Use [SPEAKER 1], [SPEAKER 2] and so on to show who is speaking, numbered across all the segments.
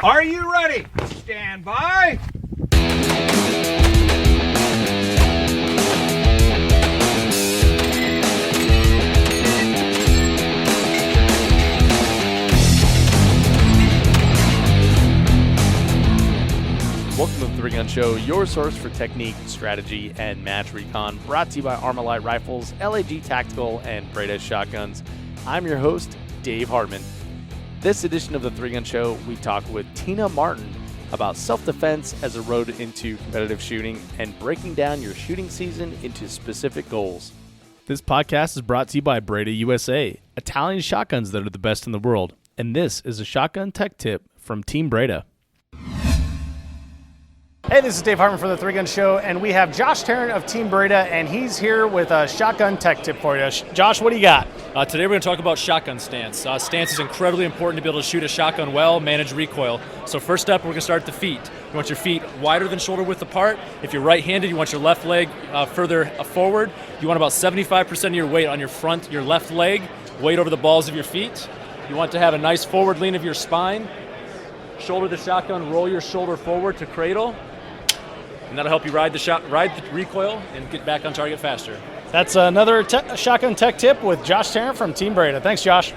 [SPEAKER 1] Are you ready? Stand by.
[SPEAKER 2] Welcome to the Three Gun Show, your source for technique, strategy, and match recon, brought to you by Armalite Rifles, LAG Tactical, and Breda Shotguns. I'm your host, Dave Hartman. This edition of the Three Gun Show, we talk with Tina Martin about self-defense as a road into competitive shooting and breaking down your shooting season into specific goals. This podcast is brought to you by Breda USA, Italian shotguns that are the best in the world. And this is a shotgun tech tip from Team Breda.
[SPEAKER 3] Hey, this is Dave Hartman for the Three Gun Show, and we have Josh Tarrant of Team Breda, and he's here with a shotgun tech tip for you. Josh, what do you got?
[SPEAKER 4] Today we're going to talk about shotgun stance. Stance is incredibly important to be able to shoot a shotgun well, manage recoil. So first up, we're going to start at the feet. You want your feet wider than shoulder width apart. If you're right-handed, you want your left leg further forward. You want about 75% of your weight on your left leg, weight over the balls of your feet. You want to have a nice forward lean of your spine. Shoulder the shotgun, roll your shoulder forward to cradle. And that'll help you ride the recoil and get back on target faster.
[SPEAKER 3] That's another shotgun tech tip with Josh Tarrant from Team Breda. Thanks, Josh.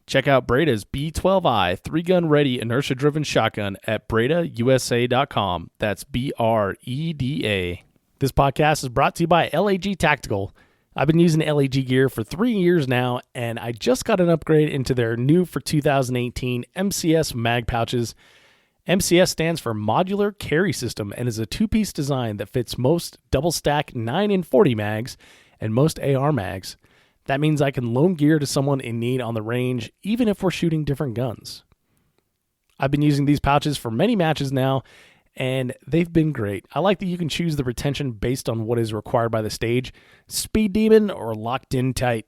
[SPEAKER 2] Check out Breda's B12i 3-gun ready inertia-driven shotgun at BredaUSA.com. That's BREDA. This podcast is brought to you by LAG Tactical. I've been using LAG gear for 3 years now, and I just got an upgrade into their new for 2018 MCS mag pouches. MCS stands for Modular Carry System and is a two-piece design that fits most double-stack 9 and 40 mags and most AR mags. That means I can loan gear to someone in need on the range, even if we're shooting different guns. I've been using these pouches for many matches now, and they've been great. I like that you can choose the retention based on what is required by the stage, Speed Demon or locked in tight.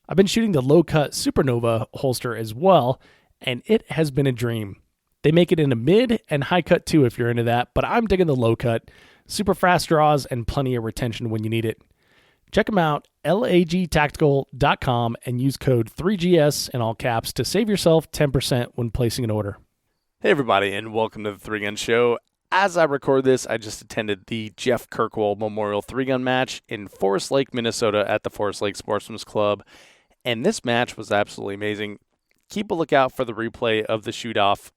[SPEAKER 2] I've been shooting the low-cut Supernova holster as well, and it has been a dream. They make it in a mid and high cut too if you're into that, but I'm digging the low cut. Super fast draws and plenty of retention when you need it. Check them out, lagtactical.com, and use code 3GS in all caps to save yourself 10% when placing an order. Hey everybody, and welcome to the Three Gun Show. As I record this, I just attended the Jeff Kirkwall Memorial 3-gun match in Forest Lake, Minnesota at the Forest Lake Sportsman's Club, and this match was absolutely amazing. Keep a lookout for the replay of the shoot-off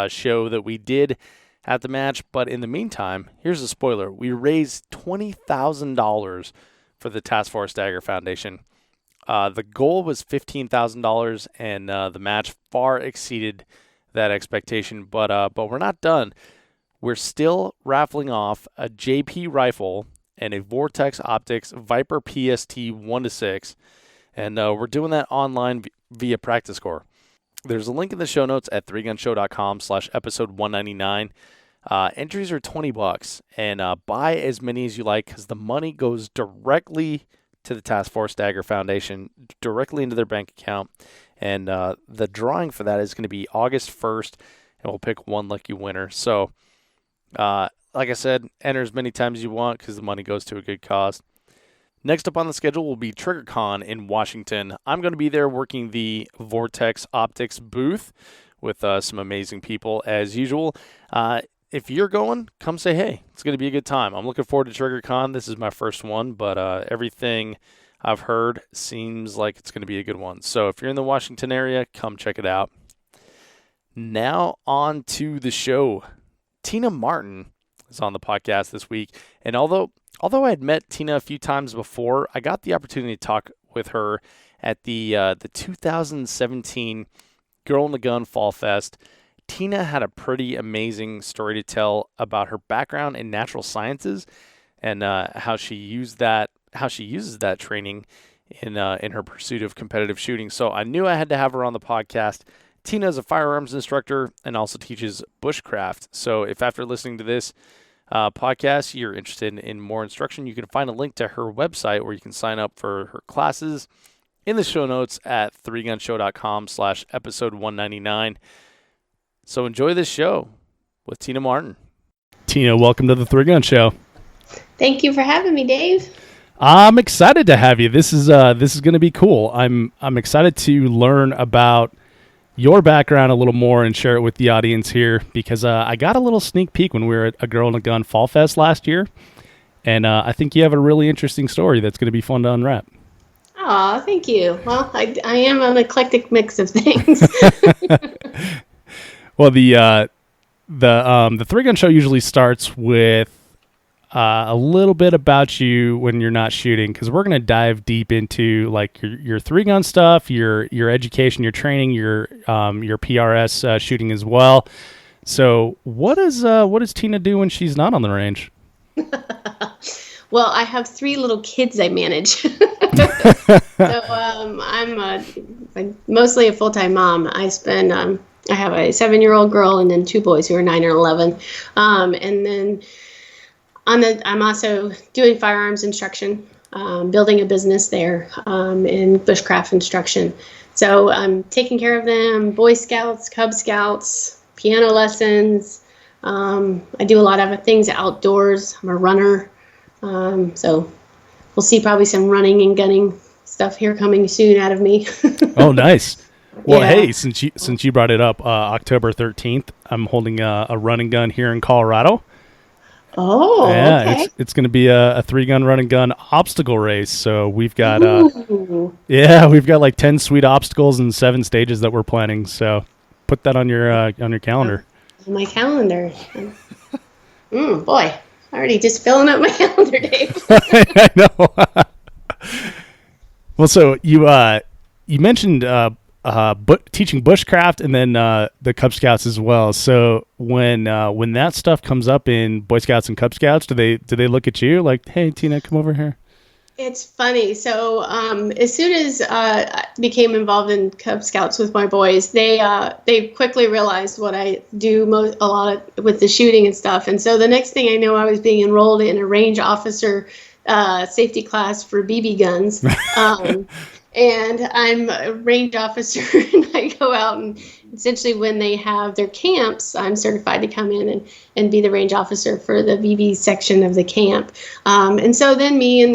[SPEAKER 2] show that we did at the match, but in the meantime, here's a spoiler. We raised $20,000 for the Task Force Dagger Foundation. The goal was $15,000, and the match far exceeded that expectation, but we're not done. We're still raffling off a JP rifle and a Vortex Optics Viper PST 1-6, and we're doing that online via Practice Score. There's a link in the show notes at 3gunshow.com/episode 199. Entries are $20, and buy as many as you like because the money goes directly to the Task Force Dagger Foundation, directly into their bank account. And the drawing for that is going to be August 1st, and we'll pick one lucky winner. So, like I said, enter as many times as you want because the money goes to a good cause. Next up on the schedule will be TriggerCon in Washington. I'm going to be there working the Vortex Optics booth with some amazing people as usual. If you're going, come say hey. It's going to be a good time. I'm looking forward to TriggerCon. This is my first one, but everything I've heard seems like it's going to be a good one. So if you're in the Washington area, come check it out. Now on to the show. Tina Martin is on the podcast this week, and although I had met Tina a few times before, I got the opportunity to talk with her at the 2017 Girl in the Gun Fall Fest. Tina had a pretty amazing story to tell about her background in natural sciences and how she uses that training in her pursuit of competitive shooting. So I knew I had to have her on the podcast. Tina is a firearms instructor and also teaches bushcraft. So if after listening to this podcast you're interested in more instruction, you can find a link to her website where you can sign up for her classes in the show notes at 3gunshow.com/episode 199. So enjoy this show with Tina Martin. Tina, welcome to the 3-Gun Show.
[SPEAKER 5] Thank you for having me, Dave.
[SPEAKER 2] I'm excited to have you. This is going to be cool. I'm excited to learn about your background a little more and share it with the audience here, because I got a little sneak peek when we were at a Girl and a Gun Fall Fest last year, and I think you have a really interesting story that's going to be fun to unwrap.
[SPEAKER 5] Oh, thank you. Well, I am an eclectic mix of things.
[SPEAKER 2] Well, the Three Gun Show usually starts with a little bit about you when you're not shooting, because we're going to dive deep into like your three gun stuff, your education, your training, your PRS shooting as well. So what does Tina do when she's not on the range?
[SPEAKER 5] Well, I have 3 little kids I manage. So I'm mostly a full-time mom. I have a 7-year-old girl and then 2 boys who are 9 and 11. And then I'm also doing firearms instruction, building a business there in bushcraft instruction. So I'm taking care of them, Boy Scouts, Cub Scouts, piano lessons. I do a lot of things outdoors. I'm a runner. So we'll see probably some running and gunning stuff here coming soon out of me.
[SPEAKER 2] Oh, nice. Well,
[SPEAKER 5] Yeah.
[SPEAKER 2] hey, since you brought it up, October 13th, I'm holding a running gun here in Colorado.
[SPEAKER 5] Oh,
[SPEAKER 2] Yeah,
[SPEAKER 5] okay.
[SPEAKER 2] it's going to be a 3-gun run and gun obstacle race. So we've got
[SPEAKER 5] Ooh.
[SPEAKER 2] we've got like 10 sweet obstacles and 7 stages that we're planning. So put that on your calendar.
[SPEAKER 5] My calendar. Boy, already just filling up my calendar, Dave.
[SPEAKER 2] I know. Well, so you mentioned teaching bushcraft and then the Cub Scouts as well. So when that stuff comes up in Boy Scouts and Cub Scouts, do they look at you like, hey, Tina, come over here?
[SPEAKER 5] It's funny. So as soon as I became involved in Cub Scouts with my boys, they quickly realized what I do a lot of, with the shooting and stuff. And so the next thing I know, I was being enrolled in a range officer safety class for BB guns. And I'm a range officer, and I go out and essentially when they have their camps, I'm certified to come in and be the range officer for the BB section of the camp. And so then me and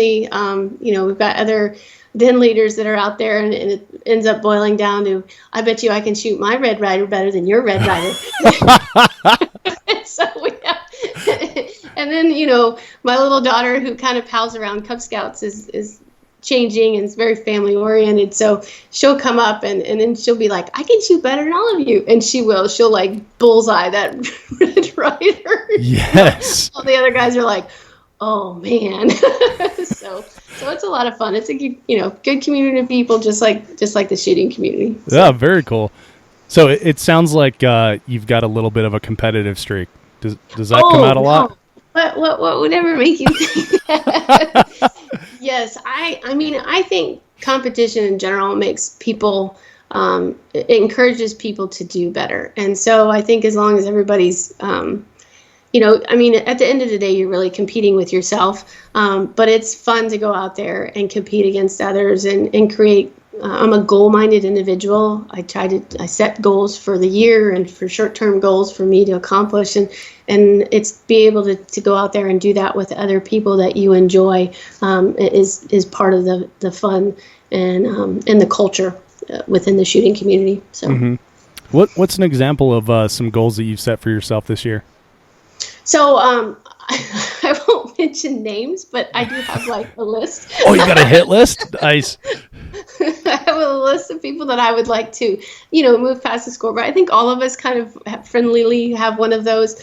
[SPEAKER 5] we've got other den leaders that are out there, and it ends up boiling down to, I bet you I can shoot my Red Ryder better than your Red Ryder. So we have, and then, my little daughter who kind of pals around Cub Scouts is changing and it's very family oriented, so she'll come up and then she'll be like, I can shoot better than all of you, and she'll like bullseye that Red Ryder.
[SPEAKER 2] Yes.
[SPEAKER 5] All the other guys are like, oh man. so it's a lot of fun. It's a good community of people, just like the shooting community.
[SPEAKER 2] Yeah, very cool. So it sounds like you've got a little bit of a competitive streak. Does that come out a lot?
[SPEAKER 5] What would ever make you think that? Yes, I think competition in general makes people, it encourages people to do better. And so I think as long as everybody's, at the end of the day, you're really competing with yourself. But it's fun to go out there and compete against others and create. I'm a goal-minded individual. I set goals for the year and for short-term goals for me to accomplish, and it's be able to go out there and do that with other people that you enjoy is part of the fun and the culture within the shooting community. So,
[SPEAKER 2] What's an example of some goals that you've set for yourself this year?
[SPEAKER 5] So I won't mention names, but I do have like a list.
[SPEAKER 2] Oh, you got a hit list? Nice.
[SPEAKER 5] I have a list of people that I would like to, move past the score. But I think all of us kind of friendlily have one of those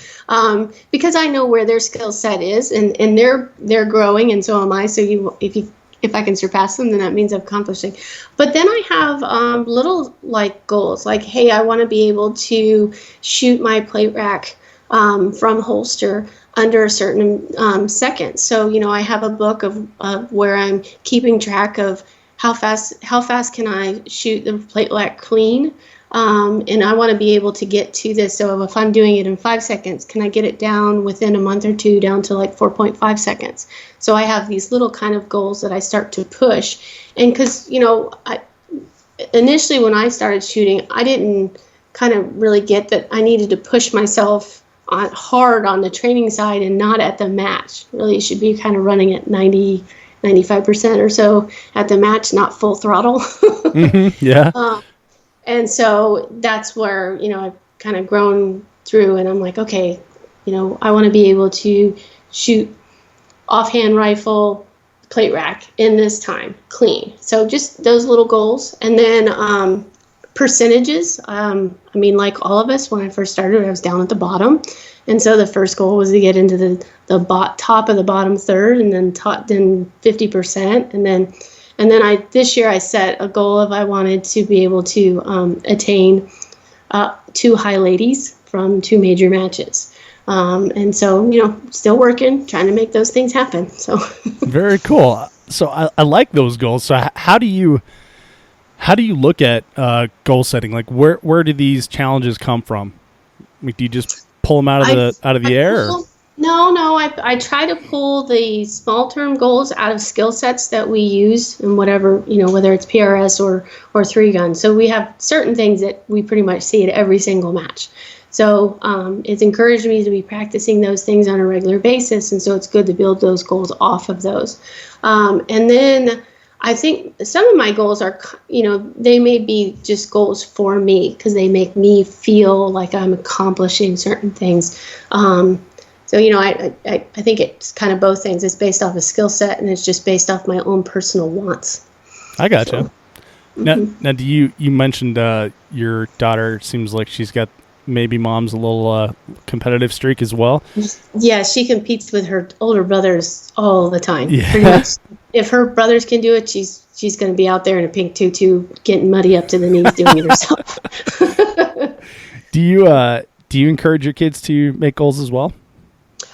[SPEAKER 5] because I know where their skill set is, and they're growing, and so am I. So if I can surpass them, then that means I'm accomplishing. But then I have little like goals, like, hey, I want to be able to shoot my plate rack from holster under a certain second. So, I have a book of where I'm keeping track of how fast can I shoot the plate rack clean. And I want to be able to get to this. So if I'm doing it in 5 seconds, can I get it down within a month or two down to like 4.5 seconds? So I have these little kind of goals that I start to push. And because, initially when I started shooting, I didn't kind of really get that I needed to push myself hard on the training side and not at the match. Really, you should be kind of running at 95% or so at the match, not full throttle.
[SPEAKER 2] Yeah.
[SPEAKER 5] And so that's where, I've kind of grown through, and I'm like, okay, I want to be able to shoot offhand rifle, plate rack in this time, clean. So just those little goals. And then percentages. Like all of us, when I first started, I was down at the bottom. And so the first goal was to get into the top of the bottom third, and then 50%. And then this year I set a goal of I wanted to be able to attain 2 high ladies from 2 major matches. And so, still working, trying to make those things happen. So
[SPEAKER 3] very cool. So I like those goals. So how do you look at goal setting? Like where do these challenges come from? Like, do you just pull them out of the air?
[SPEAKER 5] No. I try to pull the small term goals out of skill sets that we use and whatever, whether it's PRS or 3-gun. So we have certain things that we pretty much see at every single match. So it's encouraged me to be practicing those things on a regular basis. And so it's good to build those goals off of those. And then I think some of my goals are, they may be just goals for me because they make me feel like I'm accomplishing certain things. So, I think it's kind of both things. It's based off a skill set, and it's just based off my own personal wants.
[SPEAKER 3] I gotcha.
[SPEAKER 5] So,
[SPEAKER 3] Now, do you mentioned your daughter seems like she's got maybe mom's a little competitive streak as well?
[SPEAKER 5] Yeah, she competes with her older brothers all the time.
[SPEAKER 3] Yeah.
[SPEAKER 5] Pretty much. If her brothers can do it, she's going to be out there in a pink tutu, getting muddy up to the knees, doing it herself.
[SPEAKER 3] Do you encourage your kids to make goals as well?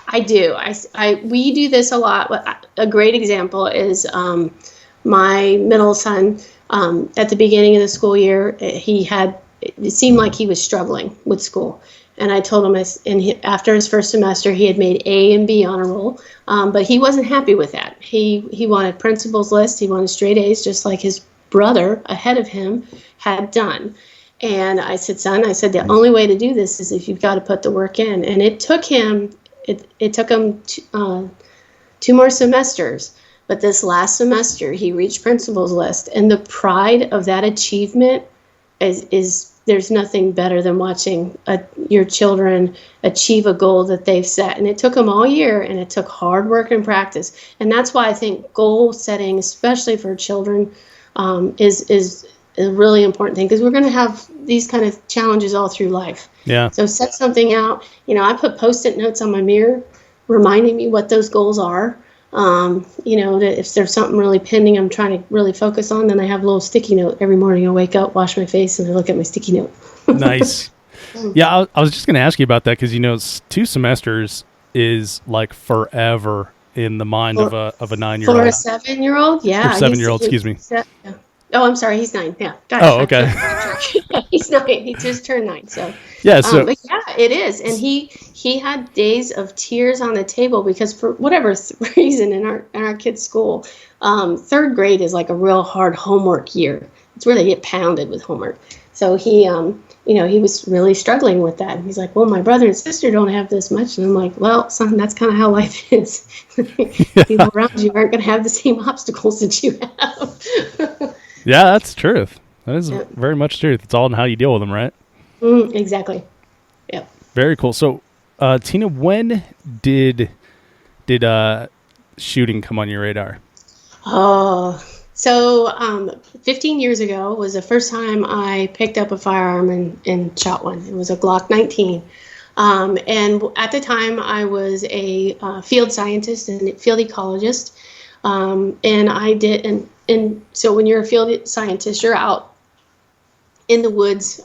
[SPEAKER 5] I do. We do this a lot. A great example is my middle son. At the beginning of the school year, it seemed like he was struggling with school. And I told him, after his first semester, he had made A and B honor roll, but he wasn't happy with that. He wanted principal's list. He wanted straight A's, just like his brother ahead of him had done. And I said, son, the only way to do this is if you've got to put the work in. And it took him 2 more semesters. But this last semester, he reached principal's list. And the pride of that achievement is there's nothing better than watching your children achieve a goal that they've set. And it took them all year, and it took hard work and practice. And that's why I think goal setting, especially for children, is a really important thing, because we're going to have these kind of challenges all through life.
[SPEAKER 3] Yeah.
[SPEAKER 5] So set something out. I put Post-it notes on my mirror reminding me what those goals are. That if there's something really pending I'm trying to really focus on, then I have a little sticky note every morning. I wake up, wash my face, and I look at my sticky note.
[SPEAKER 3] Nice. Yeah, I was just going to ask you about that, because 2 semesters is like forever in the mind of a 9-year-old.
[SPEAKER 5] For a 7-year-old, yeah.
[SPEAKER 3] Or 7-year-old, excuse me.
[SPEAKER 5] Yeah. Oh, I'm sorry, he's 9. Yeah.
[SPEAKER 3] Okay.
[SPEAKER 5] He's 9. He just turned 9. So
[SPEAKER 3] yeah. So
[SPEAKER 5] but yeah, it is, and he had days of tears on the table because for whatever reason in our kids' school, 3rd grade is like a real hard homework year. It's where they get pounded with homework. So he was really struggling with that. And he's like, well, my brother and sister don't have this much. And I'm like, well, son, that's kind of how life is. People around you aren't going to have the same obstacles that you have.
[SPEAKER 3] Yeah, that's truth. That is very much truth. It's all in how you deal with them, right?
[SPEAKER 5] Exactly. Yep.
[SPEAKER 3] Very cool. So, Tina, when did shooting come on your radar?
[SPEAKER 5] Oh, so 15 years ago was the first time I picked up a firearm and shot one. It was a Glock 19. And at the time, I was a field scientist and field ecologist. And so when you're a field scientist, you're out in the woods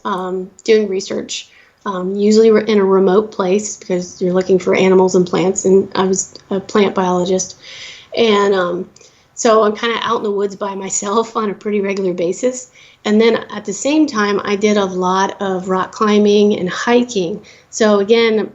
[SPEAKER 5] doing research. Usually we're in a remote place because you're looking for animals and plants, and I was a plant biologist. And so I'm kind of out in the woods by myself on a pretty regular basis. And then at the same time, I did a lot of rock climbing and hiking. So again,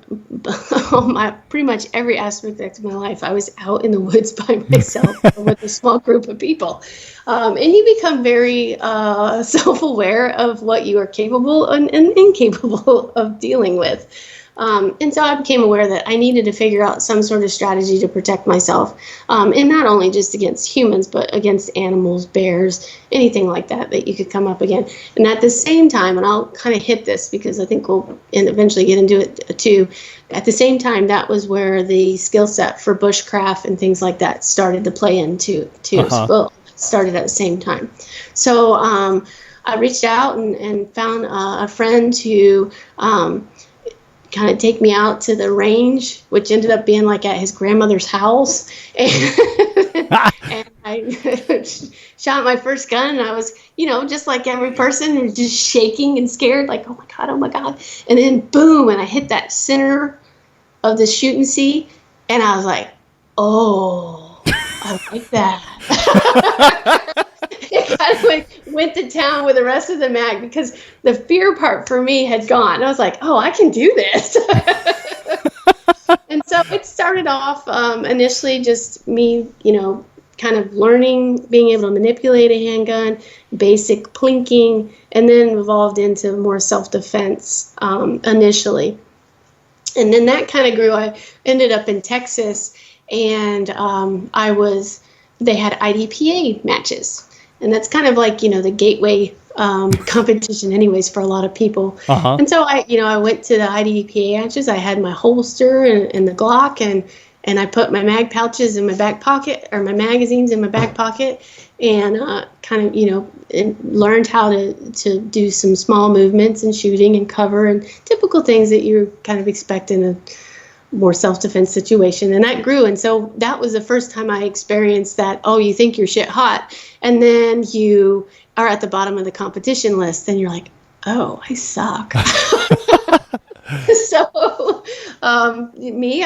[SPEAKER 5] pretty much every aspect of my life, I was out in the woods by myself with a small group of people. And you become very self-aware of what you are capable and incapable of dealing with. And so I became aware that I needed to figure out some sort of strategy to protect myself, and not only just against humans, but against animals, bears, anything like that you could come up again. And at the same time, and I'll kind of hit this because I think we'll eventually get into it too, at the same time, that was where the skill set for bushcraft and things like that started to play into too. Well, started at the same time. So I reached out and found a friend who kind of take me out to the range, which ended up being like at his grandmother's house. And I shot my first gun, and I was, just like every person, just shaking and scared, like, oh my God. And then boom, and I hit that center of the shoot and see, and I was like, oh, I like that. It kind of went to town with the rest of the mag because the fear part for me had gone. I was like, oh, I can do this. And so it started off initially just me, kind of learning, being able to manipulate a handgun, basic plinking, and then evolved into more self-defense initially. And then that kind of grew. I ended up in Texas, and they had IDPA matches. And that's kind of like, the gateway competition anyways for a lot of people. And so I went to the IDPA matches. I had my holster and the Glock, and I put my mag pouches in my back pocket, or my magazines in my back pocket, and kind of, and learned how to do some small movements and shooting and cover and typical things that you kind of expect in a more self-defense situation. And that grew. And so that was the first time I experienced that, oh, you think you're shit hot, and then you are at the bottom of the competition list and you're like, oh, I suck. So I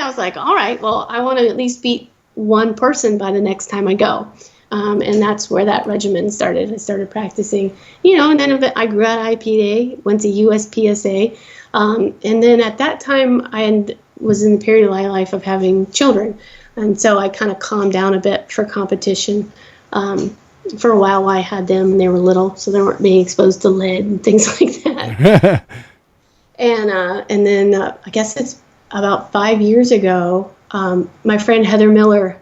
[SPEAKER 5] was like, all right, well, I want to at least beat one person by the next time I go. And that's where that regimen started. I started practicing, and then I grew out of IPA, went to USPSA. And then at that time, I was in the period of my life of having children. And so I kind of calmed down a bit for competition. For a while I had them, and they were little, so they weren't being exposed to lead and things like that. And then I guess it's about 5 years ago, my friend Heather Miller,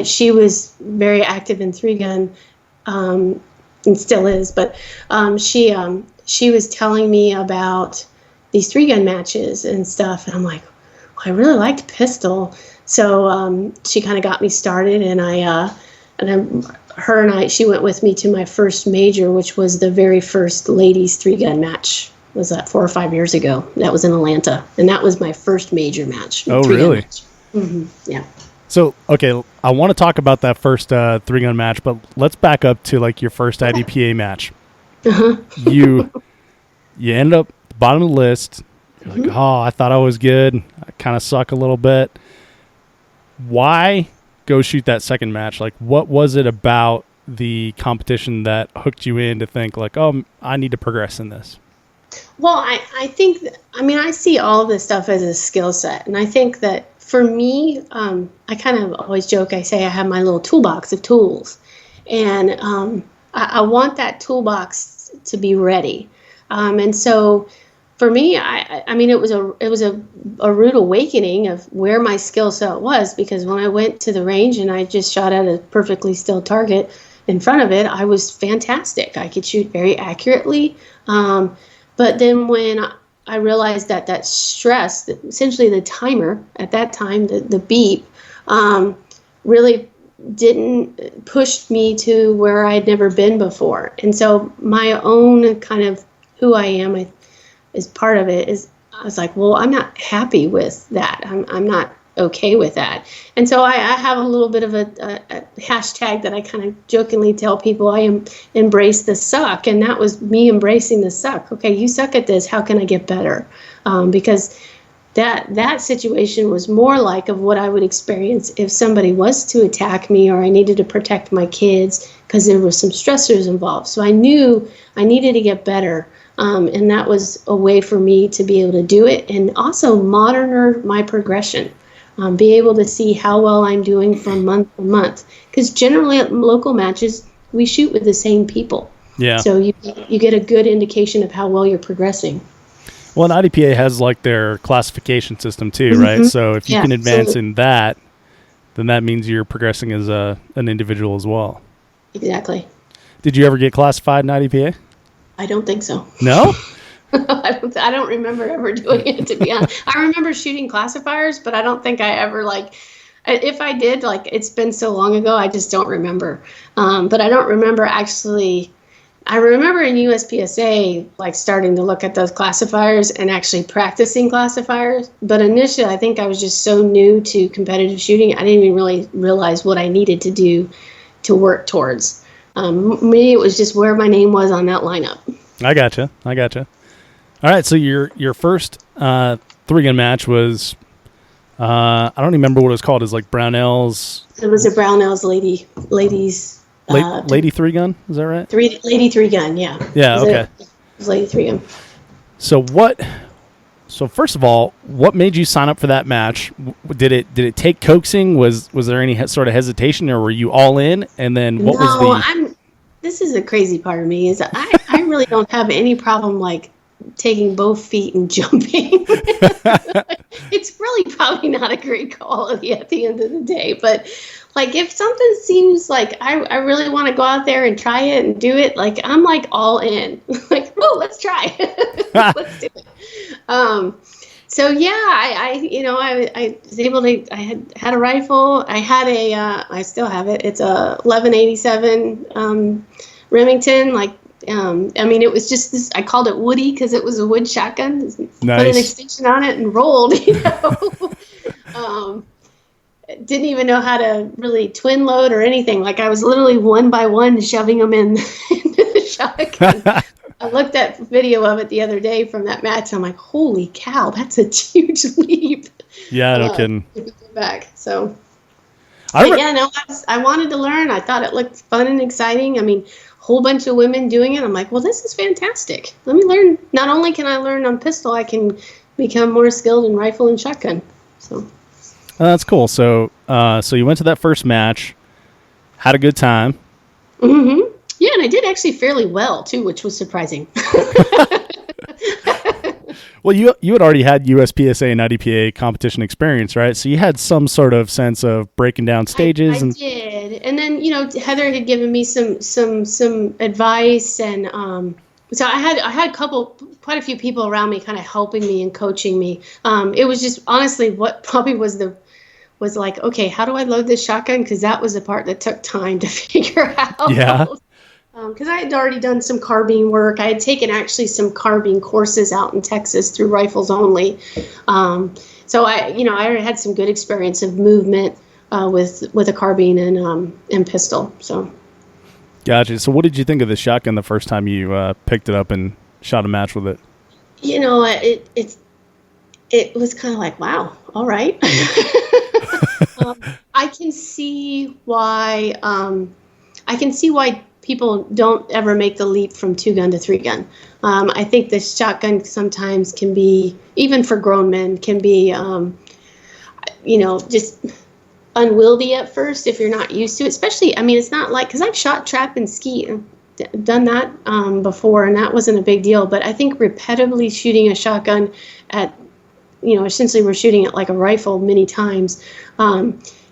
[SPEAKER 5] she was very active in 3-gun, and still is, but she was telling me about these 3-gun matches and stuff, and I'm like, well, I really liked pistol. So she kind of got me started, she went with me to my first major, which was the very first ladies 3-gun match. Was that 4 or 5 years ago? That was in Atlanta, and that was my first major match.
[SPEAKER 3] Oh, really?
[SPEAKER 5] Mm-hmm. Yeah.
[SPEAKER 3] So, okay, I want to talk about that first 3-gun match, but let's back up to like your first IDPA match. You end up at the bottom of the list. You're like, oh, I thought I was good. I kind of suck a little bit. Why go shoot that second match? Like, what was it about the competition that hooked you in to think like, oh, I need to progress in this?
[SPEAKER 5] Well, I think, I see all of this stuff as a skill set. And I think that for me, I kind of always joke, I say I have my little toolbox of tools. And I want that toolbox to be ready. And so for me, it was a rude awakening of where my skill set was, because when I went to the range and I just shot at a perfectly still target in front of it, I was fantastic. I could shoot very accurately. But then when I realized that stress, essentially the timer at that time, the beep, really didn't push me to where I'd never been before. And so my own kind of who I am is part of it. Is I was like, well, I'm not happy with that. I'm not okay with that. And so I have a little bit of a hashtag that I kind of jokingly tell people. I embrace the suck, and that was me embracing the suck. Okay, you suck at this. How can I get better? Because that situation was more like of what I would experience if somebody was to attack me, or I needed to protect my kids, because there were some stressors involved. So I knew I needed to get better. And that was a way for me to be able to do it, and also monitor my progression. Be able to see how well I'm doing from month to month. Because generally at local matches, we shoot with the same people.
[SPEAKER 3] Yeah.
[SPEAKER 5] So you get a good indication of how well you're progressing.
[SPEAKER 3] Well, and IDPA has like their classification system too, right? So if you
[SPEAKER 5] Yeah,
[SPEAKER 3] can advance
[SPEAKER 5] so-
[SPEAKER 3] in that, then that means you're progressing as an individual as well.
[SPEAKER 5] Exactly.
[SPEAKER 3] Did you ever get classified in IDPA?
[SPEAKER 5] I don't think so.
[SPEAKER 3] No?
[SPEAKER 5] I don't remember ever doing it, to be honest. I remember shooting classifiers, but I don't think I ever if I did, it's been so long ago, I just don't remember. But I don't remember actually. I remember in USPSA, starting to look at those classifiers and actually practicing classifiers. But initially, I think I was just so new to competitive shooting, I didn't even really realize what I needed to do to work towards. Me, it was just where my name was on that lineup.
[SPEAKER 3] I gotcha. All right, so your first 3-gun match was, I don't remember what it was called. It was like Brownell's.
[SPEAKER 5] It was a Brownell's ladies.
[SPEAKER 3] Lady 3-gun, is that right?
[SPEAKER 5] Lady 3-gun, yeah.
[SPEAKER 3] Yeah, okay.
[SPEAKER 5] It was Lady 3-gun.
[SPEAKER 3] So first of all, what made you sign up for that match? Did it take coaxing? Was there any sort of hesitation, or were you all in? And then what was the?
[SPEAKER 5] This is the crazy part of me is I really don't have any problem taking both feet and jumping. It's really probably not a great quality at the end of the day, but if something seems like I really want to go out there and try it and do it, I'm all in. Let's try it. Let's do it. So yeah, I was able to. I had a rifle. I had I still have it. It's a 1187 Remington. It was just this. I called it Woody because it was a wood shotgun.
[SPEAKER 3] Nice.
[SPEAKER 5] Put an extension on it and rolled. Didn't even know how to really twin load or anything. I was literally one by one shoving them into the shotgun. I looked at video of it the other day from that match. I'm like, holy cow, that's a huge leap.
[SPEAKER 3] Yeah, no kidding.
[SPEAKER 5] Back. So, I wanted to learn. I thought it looked fun and exciting. A whole bunch of women doing it. I'm like, well, this is fantastic. Let me learn. Not only can I learn on pistol, I can become more skilled in rifle and shotgun. So.
[SPEAKER 3] That's cool. So, so you went to that first match, had a good time.
[SPEAKER 5] Mm-hmm. Yeah, and I did actually fairly well too, which was surprising.
[SPEAKER 3] Well, you had already had USPSA and IDPA competition experience, right? So you had some sort of sense of breaking down stages.
[SPEAKER 5] I did, and then Heather had given me some advice, and so I had quite a few people around me, kind of helping me and coaching me. It was just honestly what probably was okay, how do I load this shotgun? Because that was the part that took time to figure out.
[SPEAKER 3] Yeah.
[SPEAKER 5] Because I had already done some carbine work. I had taken actually some carbine courses out in Texas through Rifles Only. So I already had some good experience of movement with a carbine and pistol. So.
[SPEAKER 3] Gotcha. So what did you think of the shotgun the first time you picked it up and shot a match with it?
[SPEAKER 5] It was kind of like, wow, all right. I can see why. People don't ever make the leap from 2-gun to 3-gun. I think the shotgun sometimes can be, even for grown men, can be, just unwieldy at first if you're not used to it. Especially, it's not because I've shot trap and skeet, done that before, and that wasn't a big deal. But I think repetitively shooting a shotgun at, essentially we're shooting it like a rifle many times.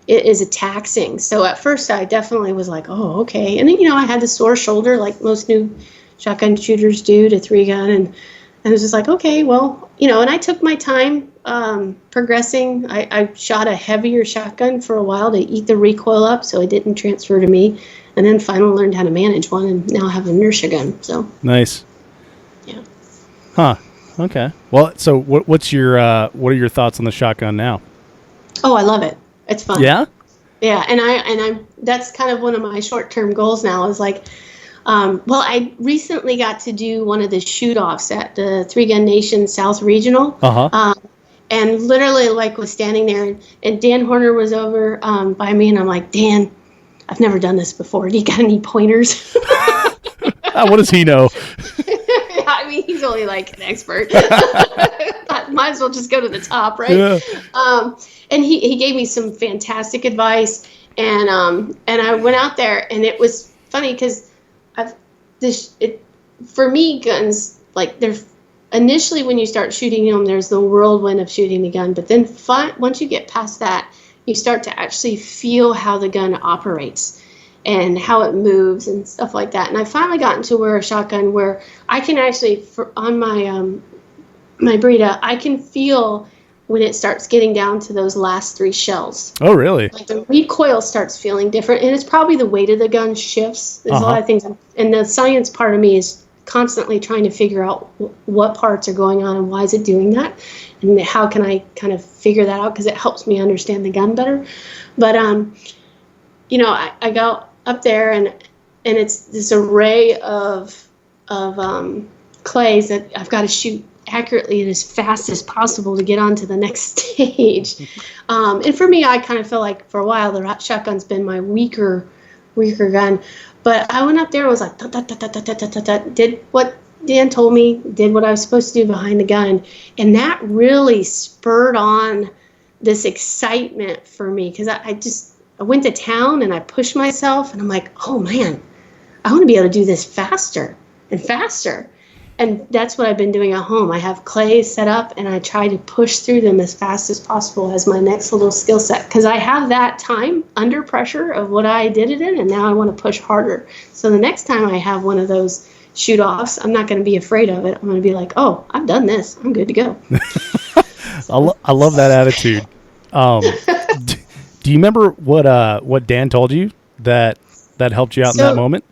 [SPEAKER 5] It is taxing. So at first I definitely was like, oh, okay. And then, I had the sore shoulder like most new shotgun shooters do to 3-gun. And I was just like, okay, well, and I took my time progressing. I shot a heavier shotgun for a while to eat the recoil up so it didn't transfer to me. And then finally learned how to manage one and now have an inertia gun. So
[SPEAKER 3] nice.
[SPEAKER 5] Yeah.
[SPEAKER 3] Huh. Okay. Well, so what are your thoughts on the shotgun now?
[SPEAKER 5] Oh, I love it. It's fun.
[SPEAKER 3] Yeah?
[SPEAKER 5] Yeah, and I'm that's kind of one of my short-term goals now is I recently got to do one of the shoot-offs at the 3-Gun Nation South Regional.
[SPEAKER 3] Uh-huh.
[SPEAKER 5] And literally was standing there and Dan Horner was over by me and I'm like, Dan, I've never done this before. Do you got any pointers?
[SPEAKER 3] What does he know?
[SPEAKER 5] He's only an expert. Might as well just go to the top, right?
[SPEAKER 3] Yeah.
[SPEAKER 5] And he gave me some fantastic advice, and I went out there, and it was funny because for me, guns they're initially when you start shooting them, there's the whirlwind of shooting the gun. But then once you get past that, you start to actually feel how the gun operates and how it moves and stuff like that. And I finally gotten to where a shotgun where I can actually, on my Brita, I can feel when it starts getting down to those last 3 shells.
[SPEAKER 3] Oh, really?
[SPEAKER 5] Like the recoil starts feeling different, and it's probably the weight of the gun shifts. There's a lot of things, and the science part of me is constantly trying to figure out what parts are going on and why is it doing that, and how can I kind of figure that out, because it helps me understand the gun better. But I go up there and it's this array of clays that I've got to shoot accurately and as fast as possible to get on to the next stage. And for me, I kind of feel like for a while the shotgun's been my weaker gun. But I went up there and was like, did what Dan told me, did what I was supposed to do behind the gun. And that really spurred on this excitement for me, because I went to town and I pushed myself and I'm like, oh man, I want to be able to do this faster and faster. And that's what I've been doing at home. I have clay set up and I try to push through them as fast as possible as my next little skill set, because I have that time under pressure of what I did it in, and now I want to push harder. So the next time I have one of those shoot-offs, I'm not going to be afraid of it. I'm going to be like, oh, I've done this. I'm good to go.
[SPEAKER 3] I love that attitude. Do you remember what Dan told you that helped you out in that moment?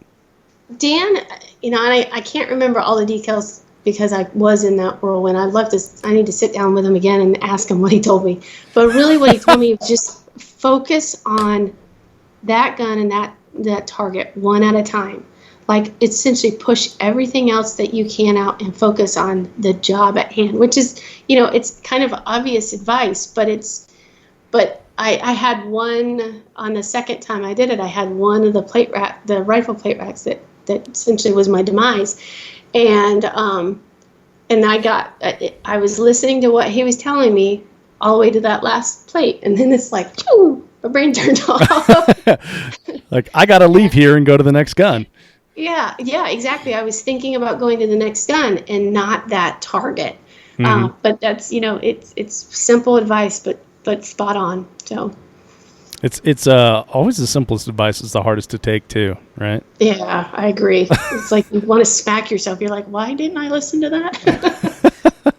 [SPEAKER 5] Dan, and I can't remember all the details because I was in that whirlwind. I need to sit down with him again and ask him what he told me. But really what he told me was just focus on that gun and that target one at a time. Like, essentially push everything else that you can out and focus on the job at hand, which is, it's kind of obvious advice, but I had one on the second time I did it. I had one of the rifle plate racks that essentially was my demise, and I was listening to what he was telling me all the way to that last plate, and then it's like, choo, my brain turned off.
[SPEAKER 3] Like, I gotta leave here and go to the next gun.
[SPEAKER 5] Yeah, exactly. I was thinking about going to the next gun and not that target. Mm-hmm. But that's it's simple advice, but spot on. So.
[SPEAKER 3] It's always the simplest advice is the hardest to take too, right?
[SPEAKER 5] Yeah, I agree. It's like you want to smack yourself. You're like, why didn't I listen to that?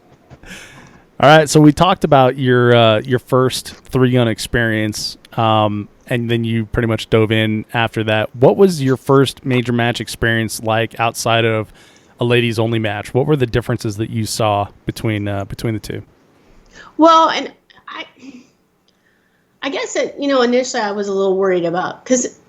[SPEAKER 3] All right, so we talked about your first 3-gun experience, and then you pretty much dove in after that. What was your first major match experience like outside of a ladies only match? What were the differences that you saw between the two?
[SPEAKER 5] Well, and I guess that, initially I was a little worried about, because,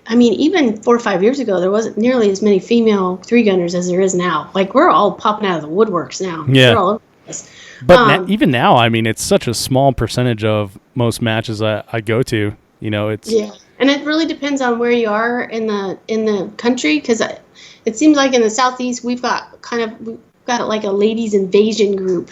[SPEAKER 5] even 4 or 5 years ago, there wasn't nearly as many female 3-gunners as there is now. Like, we're all popping out of the woodworks now.
[SPEAKER 3] Yeah.
[SPEAKER 5] We're all over this.
[SPEAKER 3] But even now, it's such a small percentage of most matches I go to. It's
[SPEAKER 5] yeah, and it really depends on where you are in the country, because it seems like in the Southeast we've got like a ladies invasion group.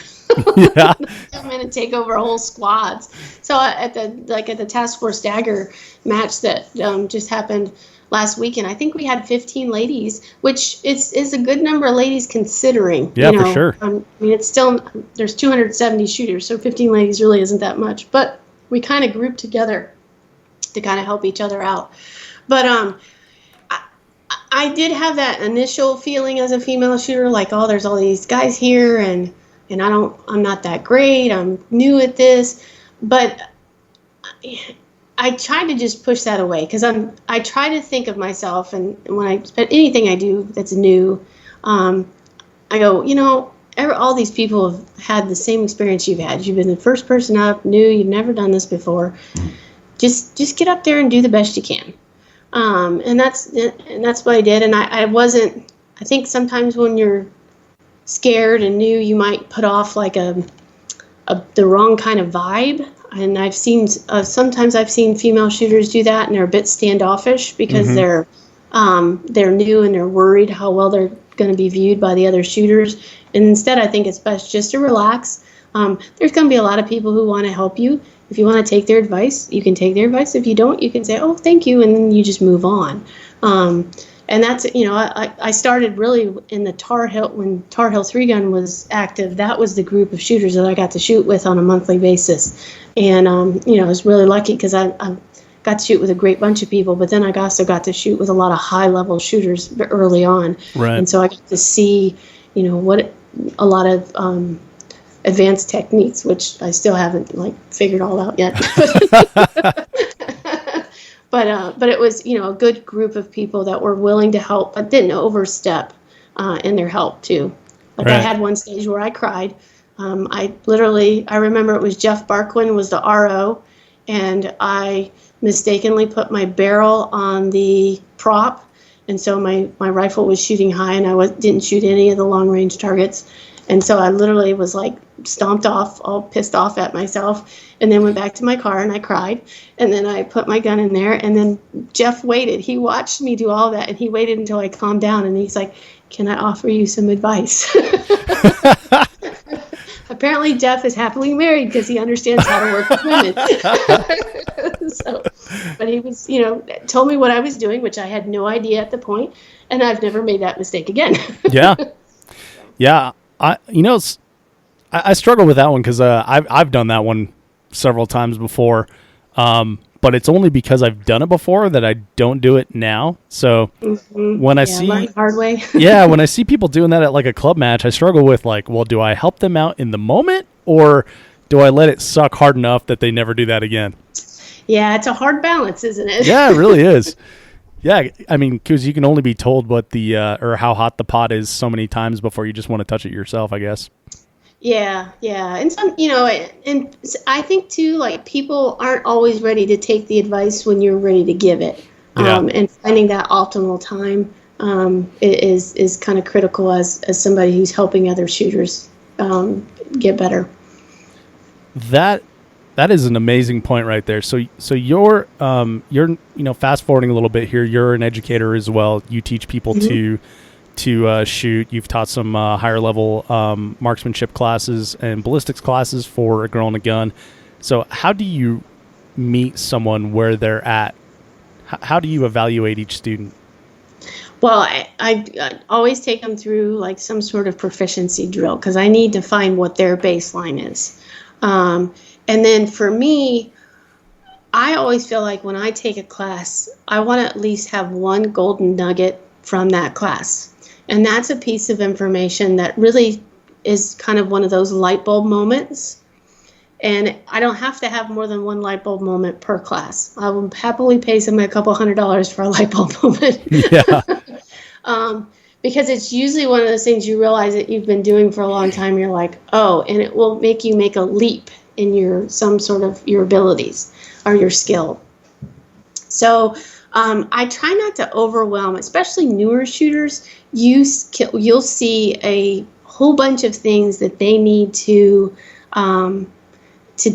[SPEAKER 3] Yeah.
[SPEAKER 5] Come in and take over whole squads. So at the Task Force Dagger match that just happened last weekend, I think we had 15 ladies, which is a good number of ladies considering.
[SPEAKER 3] Yeah, for sure.
[SPEAKER 5] It's still, there's 270 shooters, so 15 ladies really isn't that much. But we kind of grouped together to kind of help each other out. But I did have that initial feeling as a female shooter, like, oh, there's all these guys here, and I'm not that great. I'm new at this, but I try to just push that away, because I try to think of myself, and when anything I do that's new, I go, all these people have had the same experience you've had. You've been the first person up, new, you've never done this before. Just get up there and do the best you can. And that's what I did. And I think sometimes when you're scared and new, you might put off like the wrong kind of vibe. And I've seen sometimes I've seen female shooters do that, and they're a bit standoffish because they're new and they're worried how well they're going to be viewed by the other shooters. And instead, I think it's best just to relax. There's going to be a lot of people who want to help you. If you want to take their advice, you can take their advice. If you don't, you can say, oh, thank you, and then you just move on. And that's, I started really in the Tar Heel, when Tar Heel 3-gun was active. That was the group of shooters that I got to shoot with on a monthly basis. And, I was really lucky because I got to shoot with a great bunch of people, but then I also got to shoot with a lot of high-level shooters early on.
[SPEAKER 3] Right.
[SPEAKER 5] And so I got to see, what a lot of advanced techniques, which I still haven't, figured all out yet. But it was, a good group of people that were willing to help, but didn't overstep in their help too. Like, I had one stage where I cried. I remember it was Jeff Barquin was the RO, and I mistakenly put my barrel on the prop, and so my rifle was shooting high, and I didn't shoot any of the long range targets. And so I literally was stomped off, all pissed off at myself, and then went back to my car and I cried. And then I put my gun in there, and then Jeff waited. He watched me do all that, and he waited until I calmed down, and he's like, "Can I offer you some advice?" Apparently Jeff is happily married because he understands how to work with women. But he was, told me what I was doing, which I had no idea at the point, and I've never made that mistake again.
[SPEAKER 3] Yeah. Yeah. I struggle with that one because I've done that one several times before, but it's only because I've done it before that I don't do it now. So when I see
[SPEAKER 5] learn the hard way.
[SPEAKER 3] when I see people doing that at a club match, I struggle with well, do I help them out in the moment, or do I let it suck hard enough that they never do that again?
[SPEAKER 5] Yeah, it's a hard balance, isn't it?
[SPEAKER 3] Yeah, it really is. Yeah, I mean, because you can only be told what or how hot the pot is so many times before you just want to touch it yourself, I guess.
[SPEAKER 5] Yeah. And some, and I think too, people aren't always ready to take the advice when you're ready to give it. And finding that optimal time is kind of critical as somebody who's helping other shooters get better.
[SPEAKER 3] That is an amazing point right there. So you're fast forwarding a little bit here. You're an educator as well. You teach people to shoot. You've taught some higher level marksmanship classes and ballistics classes for A Girl and a Gun. So how do you meet someone where they're at? How do you evaluate each student?
[SPEAKER 5] Well, I always take them through some sort of proficiency drill because I need to find what their baseline is. And then for me, I always feel like when I take a class, I want to at least have one golden nugget from that class. And that's a piece of information that really is kind of one of those light bulb moments. And I don't have to have more than one light bulb moment per class. I will happily pay somebody a couple $100 for a light bulb moment.
[SPEAKER 3] Yeah.
[SPEAKER 5] Because it's usually one of those things you realize that you've been doing for a long time. You're like, oh, and it will make you make a leap in your abilities or your skill. So I try not to overwhelm, especially newer shooters. You'll see a whole bunch of things that they need to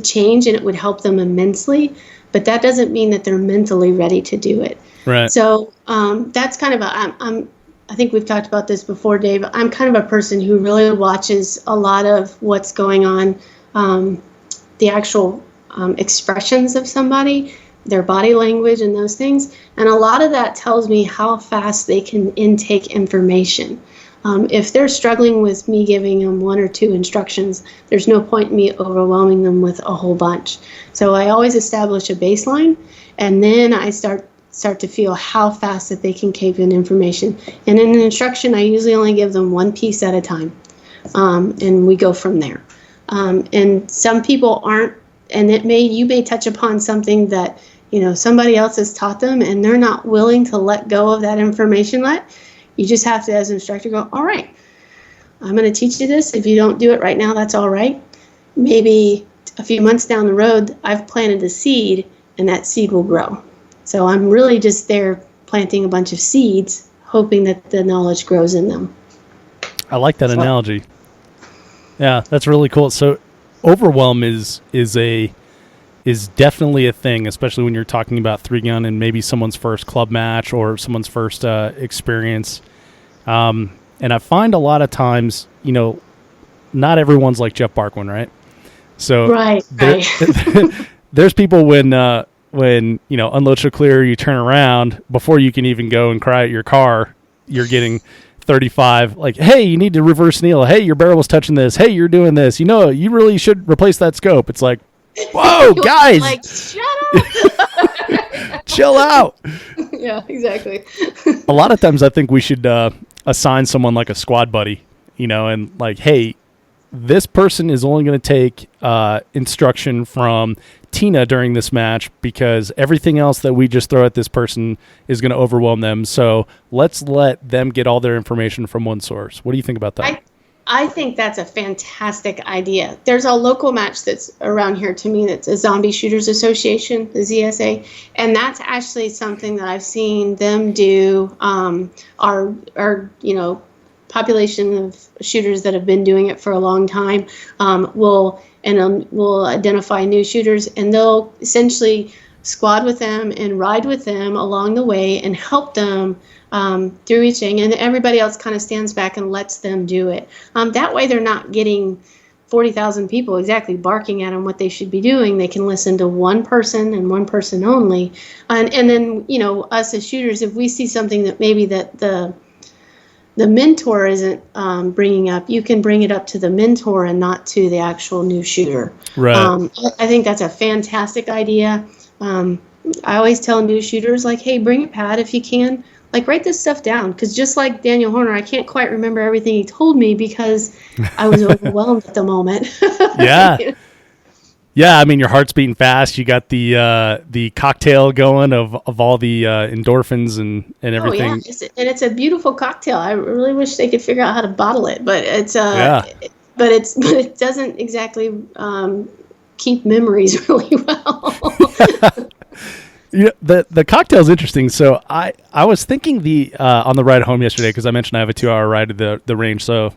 [SPEAKER 5] change, and it would help them immensely. But that doesn't mean that they're mentally ready to do it.
[SPEAKER 3] Right.
[SPEAKER 5] So that's kind of I think we've talked about this before, Dave. I'm kind of a person who really watches a lot of what's going on, the actual expressions of somebody, their body language and those things. And a lot of that tells me how fast they can intake information. If they're struggling with me giving them one or two instructions, there's no point in me overwhelming them with a whole bunch. So I always establish a baseline, and then I start to feel how fast that they can take in information. And in an instruction, I usually only give them one piece at a time, and we go from there. And some people aren't, and you may touch upon something that somebody else has taught them, and they're not willing to let go of that information yet. You just have to, as an instructor, go, all right, I'm going to teach you this. If you don't do it right now, that's all right. Maybe a few months down the road, I've planted a seed, and that seed will grow. So I'm really just there planting a bunch of seeds, hoping that the knowledge grows in them.
[SPEAKER 3] I like that analogy. Yeah, that's really cool. So overwhelm is definitely a thing, especially when you're talking about 3-gun and maybe someone's first club match or someone's first experience. And I find a lot of times, not everyone's like Jeff Barquin, right? So
[SPEAKER 5] right.
[SPEAKER 3] there's people when when, unload should clear, you turn around before you can even go and cry at your car, you're getting 35, like, hey, you need to reverse kneel. Hey, your barrel was touching this. Hey, you're doing this. You really should replace that scope. It's like, whoa, guys,
[SPEAKER 5] like, shut up.
[SPEAKER 3] chill out.
[SPEAKER 5] Yeah, exactly.
[SPEAKER 3] A lot of times I think we should assign someone like a squad buddy, and like, hey, this person is only going to take instruction from Tina during this match because everything else that we just throw at this person is going to overwhelm them. So let's let them get all their information from one source. What do you think about that?
[SPEAKER 5] I think that's a fantastic idea. There's a local match that's around here to me that's a Zombie Shooters Association, the ZSA, and that's actually something that I've seen them do. Our population of shooters that have been doing it for a long time will identify new shooters, and they'll essentially squad with them and ride with them along the way and help them through each thing, and everybody else kind of stands back and lets them do it. That way they're not getting 40,000 people exactly barking at them what they should be doing. They can listen to one person and one person only. And then, us as shooters, if we see something that maybe that the mentor isn't bringing up, you can bring it up to the mentor and not to the actual new shooter.
[SPEAKER 3] Right.
[SPEAKER 5] I think that's a fantastic idea. I always tell new shooters, like, hey, bring a pad if you can. Like, write this stuff down, because just like Daniel Horner, I can't quite remember everything he told me because I was overwhelmed at the moment.
[SPEAKER 3] Yeah. Yeah, I mean, your heart's beating fast. You got the cocktail going of all the endorphins and everything.
[SPEAKER 5] Oh, yeah. It's a beautiful cocktail. I really wish they could figure out how to bottle it, but it's but it doesn't exactly keep memories really well.
[SPEAKER 3] Yeah, the cocktail's interesting. So I was thinking on the ride home yesterday, because I mentioned I have a 2-hour ride to the range. So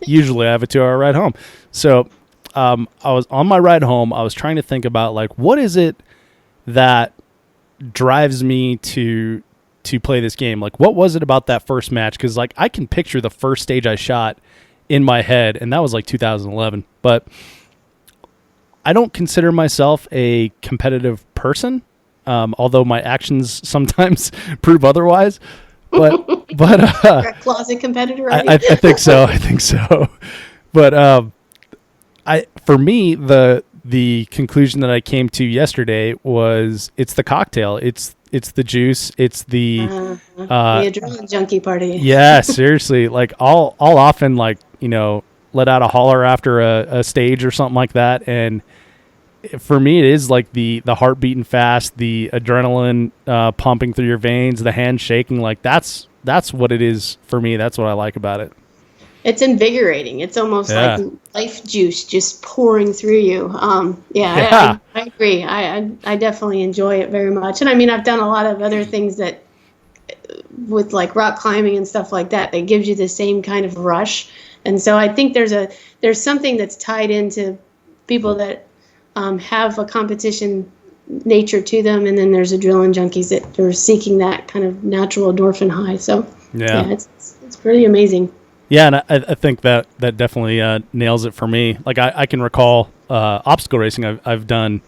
[SPEAKER 3] usually I have a 2-hour ride home. So I was on my ride home. I was trying to think about, like, what is it that drives me to play this game? Like, what was it about that first match? Because, like, I can picture the first stage I shot in my head, and that was like 2011. But I don't consider myself a competitive person. Although my actions sometimes prove otherwise, but
[SPEAKER 5] a closet competitor.
[SPEAKER 3] I think so. I think so. But for me, the conclusion that I came to yesterday was it's the cocktail. It's the juice. It's the
[SPEAKER 5] adrenaline junkie party.
[SPEAKER 3] Yeah, seriously. Like I'll often let out a holler after a stage or something like that, and for me, it is like the heart beating fast, the adrenaline pumping through your veins, the hand shaking. Like that's what it is for me. That's what I like about it.
[SPEAKER 5] It's invigorating. It's almost like life juice just pouring through you. I agree. I definitely enjoy it very much. And I mean, I've done a lot of other things that with like rock climbing and stuff like that gives you the same kind of rush. And so I think there's something that's tied into people that have a competition nature to them, and then there's adrenaline junkies that are seeking that kind of natural endorphin high. So it's pretty amazing.
[SPEAKER 3] Yeah, and I think that definitely nails it for me. Like I can recall obstacle racing. I've done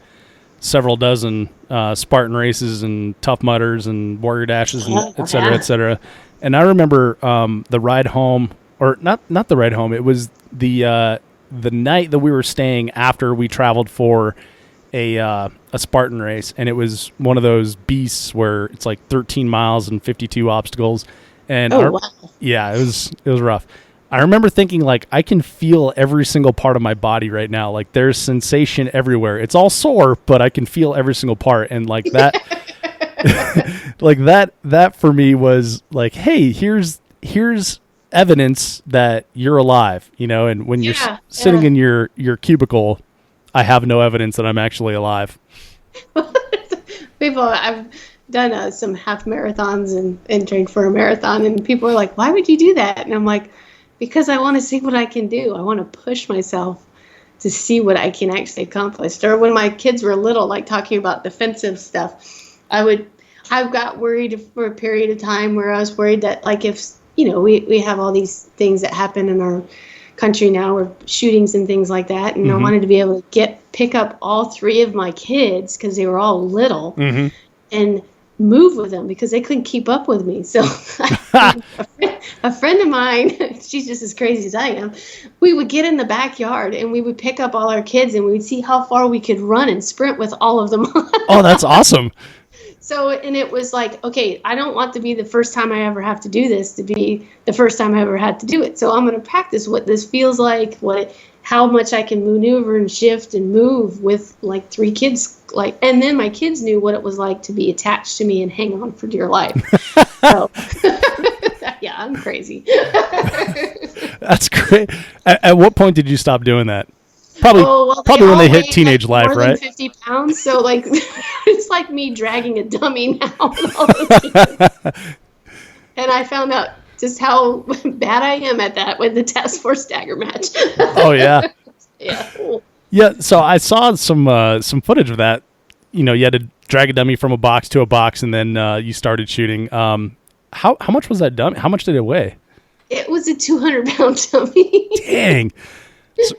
[SPEAKER 3] several dozen Spartan races and Tough Mudders and Warrior Dashes and et cetera, et cetera. And I remember the ride home, or not the ride home. It was the night that we were staying after we traveled for a Spartan race, and it was one of those beasts where it's like 13 miles and 52 obstacles. And
[SPEAKER 5] wow.
[SPEAKER 3] Yeah, it was rough. I remember thinking, like, I can feel every single part of my body right now. Like, there's sensation everywhere. It's all sore, but I can feel every single part. And like that, like that for me was like, hey, here's evidence that you're alive, and when you're sitting in your cubicle, I have no evidence that I'm actually alive.
[SPEAKER 5] I've done some half marathons and trained for a marathon, and people are like, why would you do that? And I'm like, because I want to see what I can do. I want to push myself to see what I can actually accomplish. Or when my kids were little, like talking about defensive stuff, I got worried for a period of time where I was worried that, like, if we have all these things that happen in our country now, or shootings and things like that, and I wanted to be able to get pick up all 3 of my kids because they were all little
[SPEAKER 3] Mm-hmm.
[SPEAKER 5] and move with them because they couldn't keep up with me. So a friend of mine, she's just as crazy as I am, we would get in the backyard and we would pick up all our kids and we would see how far we could run and sprint with all of them.
[SPEAKER 3] Oh, that's awesome.
[SPEAKER 5] So, and it was like, okay, I don't want to be the first time I ever have to do this to be the first time I ever had to do it. So I'm going to practice what this feels like, how much I can maneuver and shift and move with like 3 kids. And then my kids knew what it was like to be attached to me and hang on for dear life. So, yeah, I'm crazy.
[SPEAKER 3] That's great. At what point did you stop doing that? Probably when
[SPEAKER 5] all
[SPEAKER 3] they hit
[SPEAKER 5] weigh,
[SPEAKER 3] teenage
[SPEAKER 5] like,
[SPEAKER 3] life,
[SPEAKER 5] more than
[SPEAKER 3] right?
[SPEAKER 5] 50 pounds. So like, it's like me dragging a dummy now. With all those kids. And I found out just how bad I am at that with the task force stagger match.
[SPEAKER 3] Oh yeah.
[SPEAKER 5] Yeah.
[SPEAKER 3] Yeah, so I saw some footage of that. You know, you had to drag a dummy from a box to a box, and then you started shooting. How much was that dummy? How much did it weigh?
[SPEAKER 5] It was a 200-pound dummy.
[SPEAKER 3] Dang.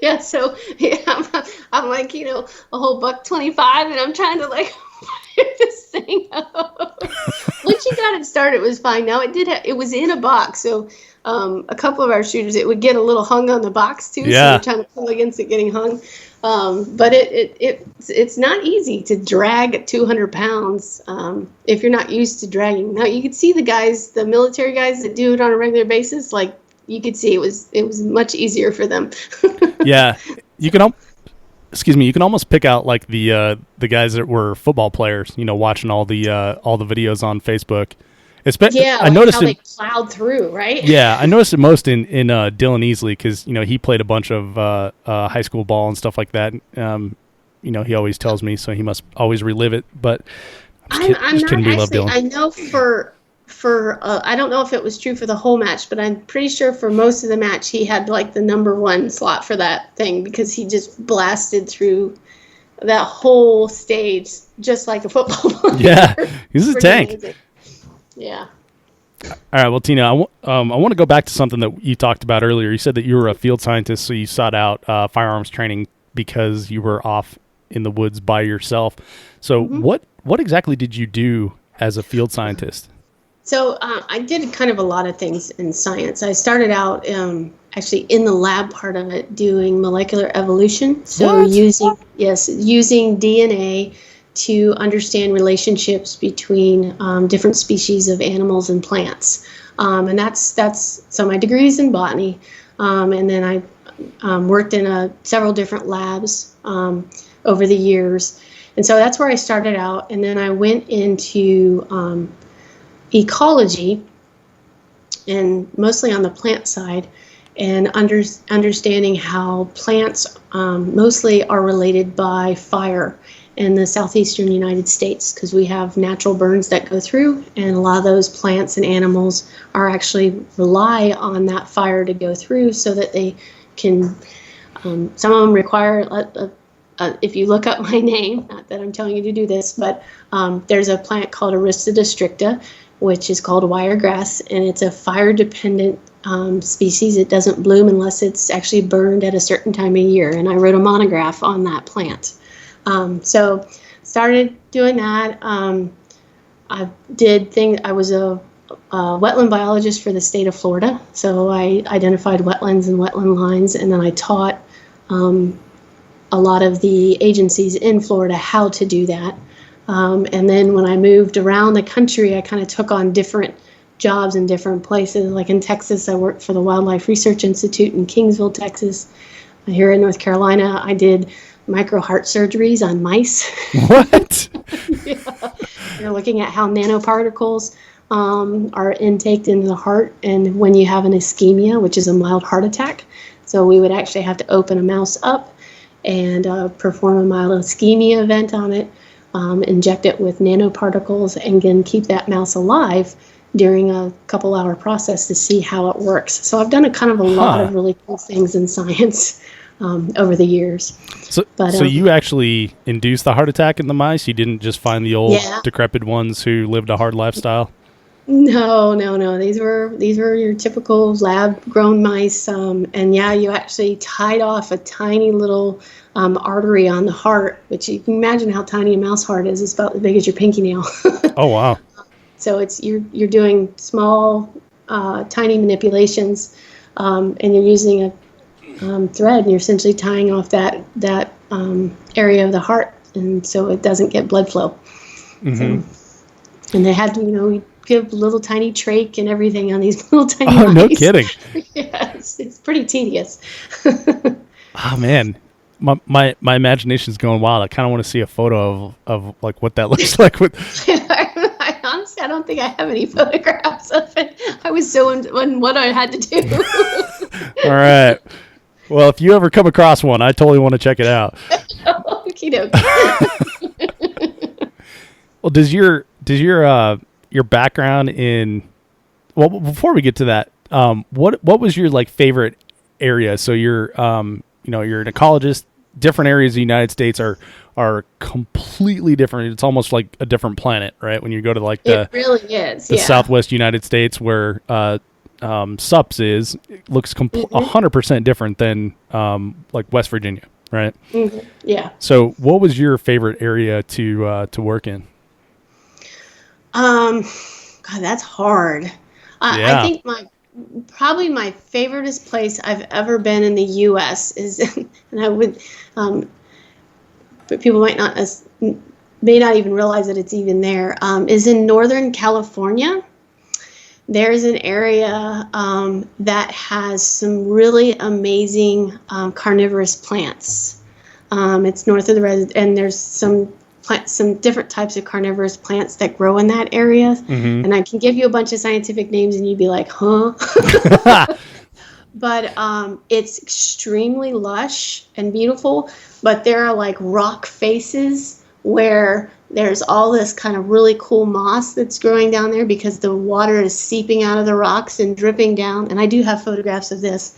[SPEAKER 5] Yeah, so I'm like, a whole $125, and I'm trying to like fire this thing up. Once you got it started, it was fine. Now it was in a box, so a couple of our shooters, it would get a little hung on the box too.
[SPEAKER 3] Yeah.
[SPEAKER 5] So you're trying to pull against it getting hung. But it's not easy to drag 200 pounds if you're not used to dragging. Now you could see the military guys that do it on a regular basis, like you could see it was much easier for them.
[SPEAKER 3] Yeah, you can almost pick out like the guys that were football players. Watching all the videos on Facebook. I noticed
[SPEAKER 5] how they plowed through, right?
[SPEAKER 3] Yeah, I noticed it most in Dylan Easley because he played a bunch of high school ball and stuff like that. He always tells me, so he must always relive it. But
[SPEAKER 5] I'm
[SPEAKER 3] just kidding. We love Dylan.
[SPEAKER 5] I know for I don't know if it was true for the whole match, but I'm pretty sure for most of the match he had like the number 1 slot for that thing because he just blasted through that whole stage just like a football player.
[SPEAKER 3] Yeah, he's a tank.
[SPEAKER 5] Amazing. Yeah.
[SPEAKER 3] All right, well, Tina, I want to go back to something that you talked about earlier. You said that you were a field scientist, so you sought out firearms training because you were off in the woods by yourself. So what exactly did you do as a field scientist? So
[SPEAKER 5] I did kind of a lot of things in science. I started out actually in the lab part of it doing molecular evolution. So using DNA to understand relationships between different species of animals and plants. And that's so my degree is in botany. And then I worked in several different labs over the years. And so that's where I started out. And then I went into ecology, and mostly on the plant side, and understanding how plants mostly are related by fire in the southeastern United States, because we have natural burns that go through, and a lot of those plants and animals are actually rely on that fire to go through so that they can, some of them require, if you look up my name, not that I'm telling you to do this, but there's a plant called Arista districta, which is called wiregrass, and it's a fire-dependent species. It doesn't bloom unless it's actually burned at a certain time of year, and I wrote a monograph on that plant. So started doing that. I did things. I was a wetland biologist for the state of Florida, so I identified wetlands and wetland lines, and then I taught a lot of the agencies in Florida how to do that. And then when I moved around the country, I kind of took on different jobs in different places. Like in Texas, I worked for the Wildlife Research Institute in Kingsville, Texas. Here in North Carolina, I did micro heart surgeries on mice.
[SPEAKER 3] What?
[SPEAKER 5] Yeah. They're looking at how nanoparticles are intaked into the heart, and when you have an ischemia, which is a mild heart attack. So we would actually have to open a mouse up and perform a mild ischemia event on it, inject it with nanoparticles, and then keep that mouse alive during a couple-hour process to see how it works. So I've done a lot of really cool things in science over the years.
[SPEAKER 3] So you actually induced the heart attack in the mice? You didn't just find the old decrepit ones who lived a hard lifestyle?
[SPEAKER 5] No. These were your typical lab-grown mice, and yeah, you actually tied off a tiny little artery on the heart, which you can imagine how tiny a mouse heart is. It's about as big as your pinky nail.
[SPEAKER 3] Oh wow.
[SPEAKER 5] So it's you're doing small, tiny manipulations, and you're using a thread, and you're essentially tying off that area of the heart, and so it doesn't get blood flow.
[SPEAKER 3] Mm-hmm.
[SPEAKER 5] So, and they had to, we give little tiny trach and everything on these little tiny
[SPEAKER 3] Oh,
[SPEAKER 5] mice.
[SPEAKER 3] no kidding.
[SPEAKER 5] Yeah, it's pretty tedious.
[SPEAKER 3] Oh man, my imagination's going wild. I kind of want to see a photo of like what that looks like with.
[SPEAKER 5] Honestly, I don't think I have any photographs of it. I was so in what I had to do.
[SPEAKER 3] All right. Well, if you ever come across one, I totally want to check it out.
[SPEAKER 5] Okie dokie.
[SPEAKER 3] Well, does your background in, well, before we get to that, what was your like favorite area? So you're you're an ecologist. Different areas of the United States are completely different. It's almost like a different planet, right? When you go to like
[SPEAKER 5] it really is.
[SPEAKER 3] the
[SPEAKER 5] Yeah.
[SPEAKER 3] Southwest United States, where SUPS is, it looks 100% different than like West Virginia, right?
[SPEAKER 5] Mm-hmm. Yeah.
[SPEAKER 3] So, what was your favorite area to work in?
[SPEAKER 5] God, that's hard.
[SPEAKER 3] Yeah.
[SPEAKER 5] I think probably my favoriteest place I've ever been in the U.S. is, and I would, but people may not even realize that it's even there, is in Northern California. There's an area that has some really amazing carnivorous plants. It's north of the and there's some different types of carnivorous plants that grow in that area.
[SPEAKER 3] Mm-hmm.
[SPEAKER 5] And I can give you a bunch of scientific names and you'd be like, huh? But it's extremely lush and beautiful, but there are like rock faces where there's all this kind of really cool moss that's growing down there because the water is seeping out of the rocks and dripping down. And I do have photographs of this.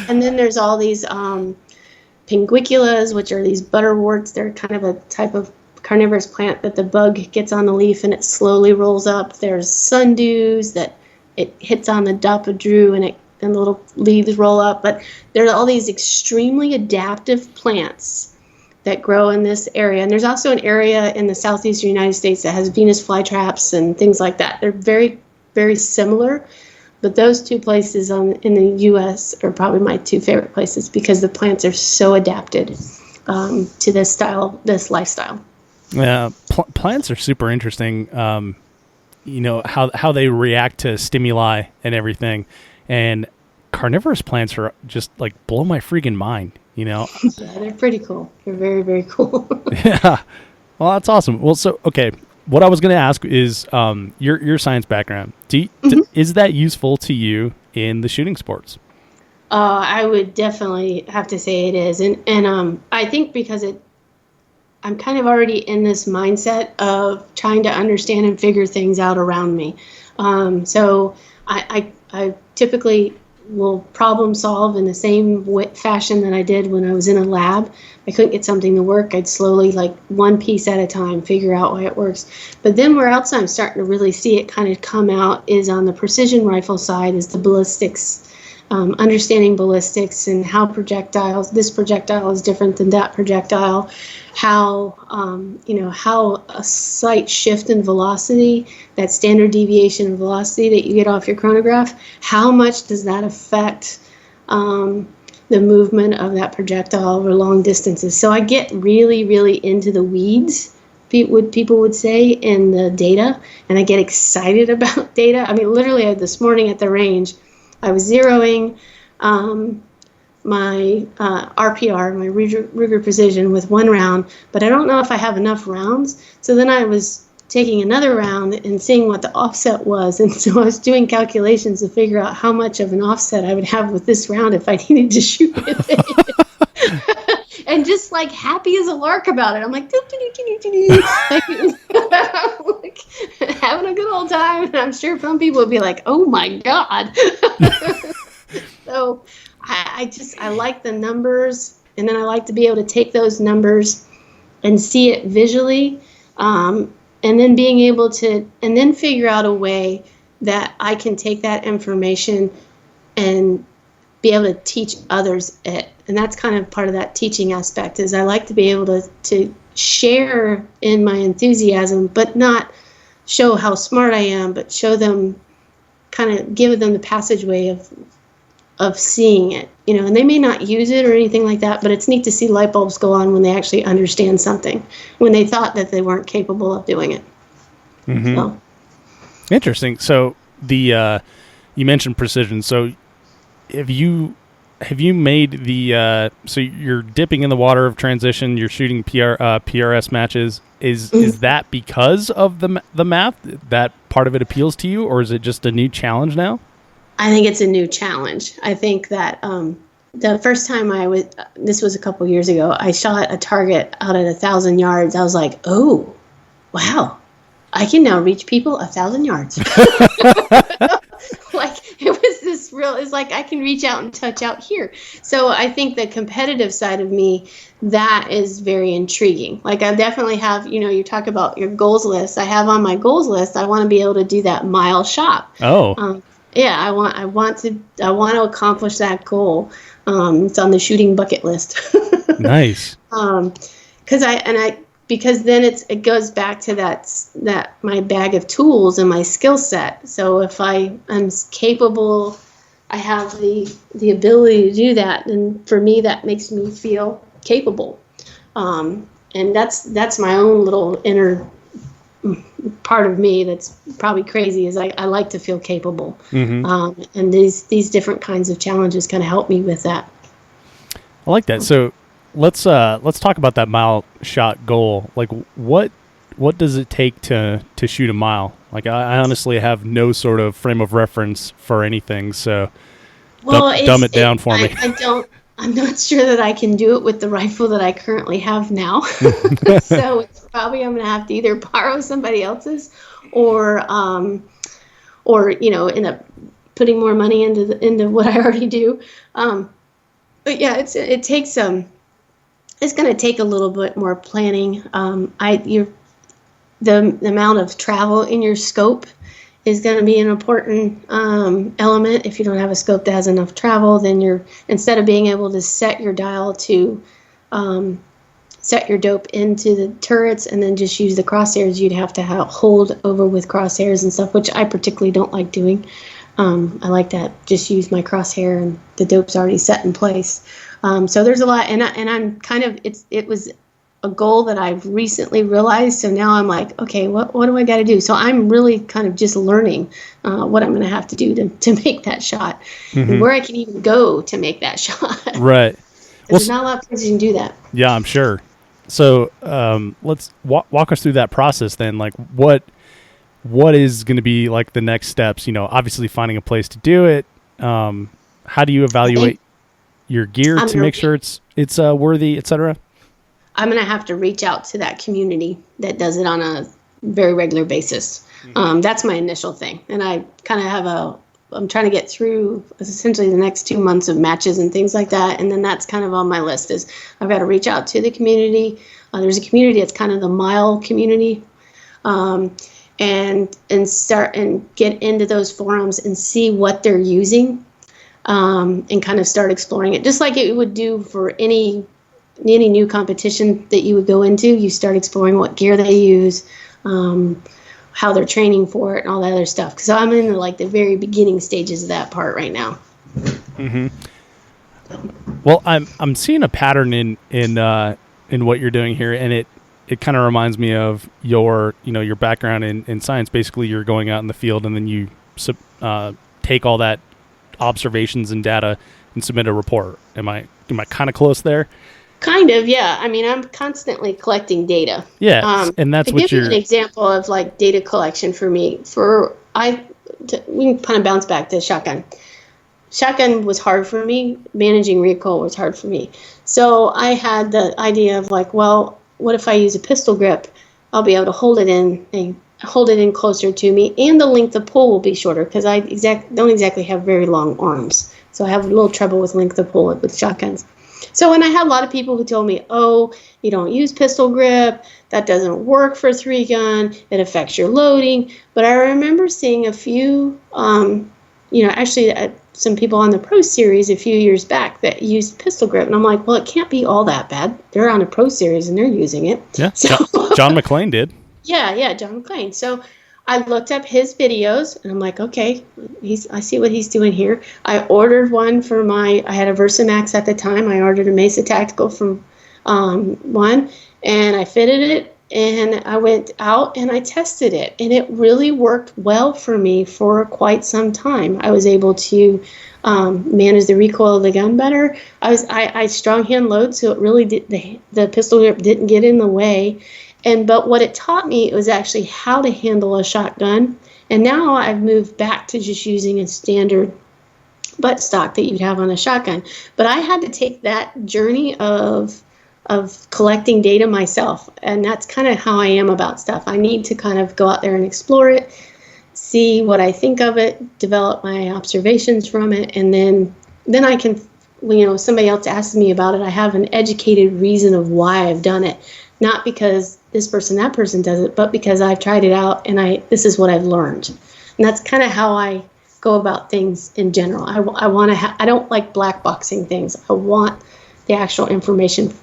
[SPEAKER 5] And then there's all these pinguiculas, which are these butterworts. They're kind of a type of carnivorous plant that the bug gets on the leaf and it slowly rolls up. There's sundews that it hits on the dapadru and the little leaves roll up. But there are all these extremely adaptive plants that grow in this area. And there's also an area in the southeastern United States that has Venus flytraps and things like that. They're very, very similar. But those two places in the U.S. are probably my two favorite places because the plants are so adapted to this lifestyle.
[SPEAKER 3] Yeah, plants are super interesting. How they react to stimuli and everything, and carnivorous plants are just like blow my freaking mind.
[SPEAKER 5] Yeah, they're pretty cool. They're very, very cool.
[SPEAKER 3] Yeah, well, that's awesome. Well, so okay. What I was going to ask is your science background. Is that useful to you in the shooting sports?
[SPEAKER 5] I would definitely have to say it is, and I think because I'm kind of already in this mindset of trying to understand and figure things out around me. So I typically will problem solve in the same fashion that I did when I was in a lab. I couldn't get something to work. I'd slowly, like one piece at a time, figure out why it works. But then where else I'm starting to really see it kind of come out is on the precision rifle side, is the ballistics. Understanding ballistics and how this projectile is different than that projectile, how a slight shift in velocity, that standard deviation in velocity that you get off your chronograph, how much does that affect the movement of that projectile over long distances? So I get really, really into the weeds, people would say, in the data, and I get excited about data. I mean, literally this morning at the range, I was zeroing my RPR, my Ruger Precision, with one round, but I don't know if I have enough rounds. So then I was taking another round and seeing what the offset was. And so I was doing calculations to figure out how much of an offset I would have with this round if I needed to shoot it. And just like happy as a lark about it. I'm like, like having a good old time. And I'm sure some people would be like, oh my God. So I like the numbers. And then I like to be able to take those numbers and see it visually. and then being able to, and then figure out a way that I can take that information and be able to teach others it. And that's kind of part of that teaching aspect, is I like to be able to share in my enthusiasm, but not show how smart I am, but show them, kind of give them the passageway of seeing it, and they may not use it or anything like that, but it's neat to see light bulbs go on when they actually understand something, when they thought that they weren't capable of doing it.
[SPEAKER 3] Mm-hmm.
[SPEAKER 5] So.
[SPEAKER 3] Interesting. So you mentioned precision. So have you made the so you're dipping in the water of transition, you're shooting PRS matches. Is that because of the math, that part of it appeals to you, or is it just a new challenge now?
[SPEAKER 5] I think it's a new challenge. I think that the first time this was a couple years ago, I shot a target out at 1,000 yards. I was like, oh, wow, I can now reach people 1,000 yards. Like, it was this real, it's like I can reach out and touch out here. So I think the competitive side of me, that is very intriguing. Like, I definitely have, you talk about your goals list. I have on my goals list, I want to be able to do that mile shot.
[SPEAKER 3] Oh.
[SPEAKER 5] Yeah, I want to accomplish that goal. It's on the shooting bucket list.
[SPEAKER 3] Nice.
[SPEAKER 5] Because then it goes back to that my bag of tools and my skill set. So if I'm capable, I have the ability to do that, then for me that makes me feel capable. And that's my own little inner part of me that's probably crazy, is I like to feel capable.
[SPEAKER 3] Mm-hmm.
[SPEAKER 5] And these different kinds of challenges kind of help me with that.
[SPEAKER 3] I like that. So let's talk about that mile shot goal. Like, what does it take to shoot a mile? Like, I honestly have no sort of frame of reference for anything. So dumb it down for me.
[SPEAKER 5] I'm not sure that I can do it with the rifle that I currently have now. So it's probably, I'm going to have to either borrow somebody else's or end up putting more money into what I already do. But yeah, it's going to take a little bit more planning. The amount of travel in your scope is going to be an important element. If you don't have a scope that has enough travel, then instead of being able to set your dial to set your dope into the turrets and then just use the crosshairs, you'd have to hold over with crosshairs and stuff, which I particularly don't like doing. I like to just use my crosshair and the dope's already set in place. So there's a lot, and I'm kind of, it was a goal that I've recently realized. So now I'm like, okay, what do I got to do? So I'm really kind of just learning what I'm going to have to do to make that shot,
[SPEAKER 3] mm-hmm.
[SPEAKER 5] and where I can even go to make that shot.
[SPEAKER 3] Right.
[SPEAKER 5] There's not a lot of places you can do that.
[SPEAKER 3] Yeah, I'm sure. So let's walk us through that process then. Like, what is going to be like the next steps? Obviously finding a place to do it. How do you evaluate your gear to make sure it's worthy, etc.?
[SPEAKER 5] I'm going to have to reach out to that community that does it on a very regular basis. That's my initial thing. And I kind of I'm trying to get through essentially the next 2 months of matches and things like that. And then that's kind of on my list, is I've got to reach out to the community. There's a community, it's kind of the mile community. And start and get into those forums and see what they're using, and kind of start exploring it. Just like it would do for any new competition that you would go into, you start exploring what gear they use, how they're training for it, and all that other stuff. Because I'm in the very beginning stages of that part right now.
[SPEAKER 3] Mm-hmm. Well, I'm seeing a pattern in what you're doing here, and it kind of reminds me of your background in science. Basically, you're going out in the field and then you take all that observations and data and submit a report. Am I kind of close there?
[SPEAKER 5] Kind of, yeah. I mean, I'm constantly collecting data.
[SPEAKER 3] Yeah, and that's what you're...
[SPEAKER 5] To give you an example of data collection for me, we can kind of bounce back to shotgun. Shotgun was hard for me. Managing recoil was hard for me. So I had the idea of what if I use a pistol grip? I'll be able to hold it in closer to me, and the length of pull will be shorter because I don't exactly have very long arms. So I have a little trouble with length of pull with shotguns. So when I had a lot of people who told me, oh, you don't use pistol grip, that doesn't work for 3-gun, it affects your loading. But I remember seeing a few, actually some people on the Pro Series a few years back that used pistol grip. And I'm like, well, it can't be all that bad. They're on a Pro Series and they're using it.
[SPEAKER 3] Yeah,
[SPEAKER 5] so,
[SPEAKER 3] John McClane did.
[SPEAKER 5] Yeah, John McClane. So I looked up his videos and I'm like, okay, I see what he's doing here. I ordered one for I had a VersaMax at the time. I ordered a Mesa Tactical from one, and I fitted it, and I went out and I tested it, and it really worked well for me for quite some time. I was able to manage the recoil of the gun better. I strong hand load, so it really did, the pistol grip didn't get in the way. But what it taught me was actually how to handle a shotgun. And now I've moved back to just using a standard buttstock that you'd have on a shotgun. But I had to take that journey of collecting data myself. And that's kind of how I am about stuff. I need to kind of go out there and explore it, see what I think of it, develop my observations from it, and then I can, somebody else asks me about it, I have an educated reason of why I've done it. Not because this person, that person does it, but because I've tried it out and this is what I've learned. And that's kind of how I go about things in general. I don't like black boxing things. I want the actual information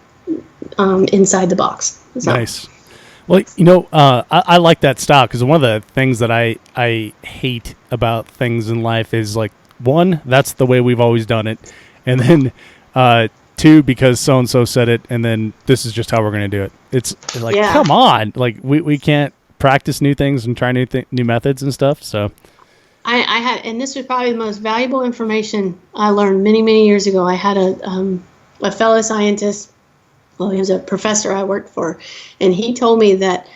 [SPEAKER 5] inside the box. So.
[SPEAKER 3] Nice. Well, I like that style because one of the things that I hate about things in life is, like, one, that's the way we've always done it. And then, two, because so-and-so said it, and then this is just how we're going to do it. It's like, Come on. Like, we can't practice new things and try new methods and stuff, so.
[SPEAKER 5] I had, and this was probably the most valuable information I learned many, many years ago. I had a fellow scientist, well, he was a professor I worked for, and he told me that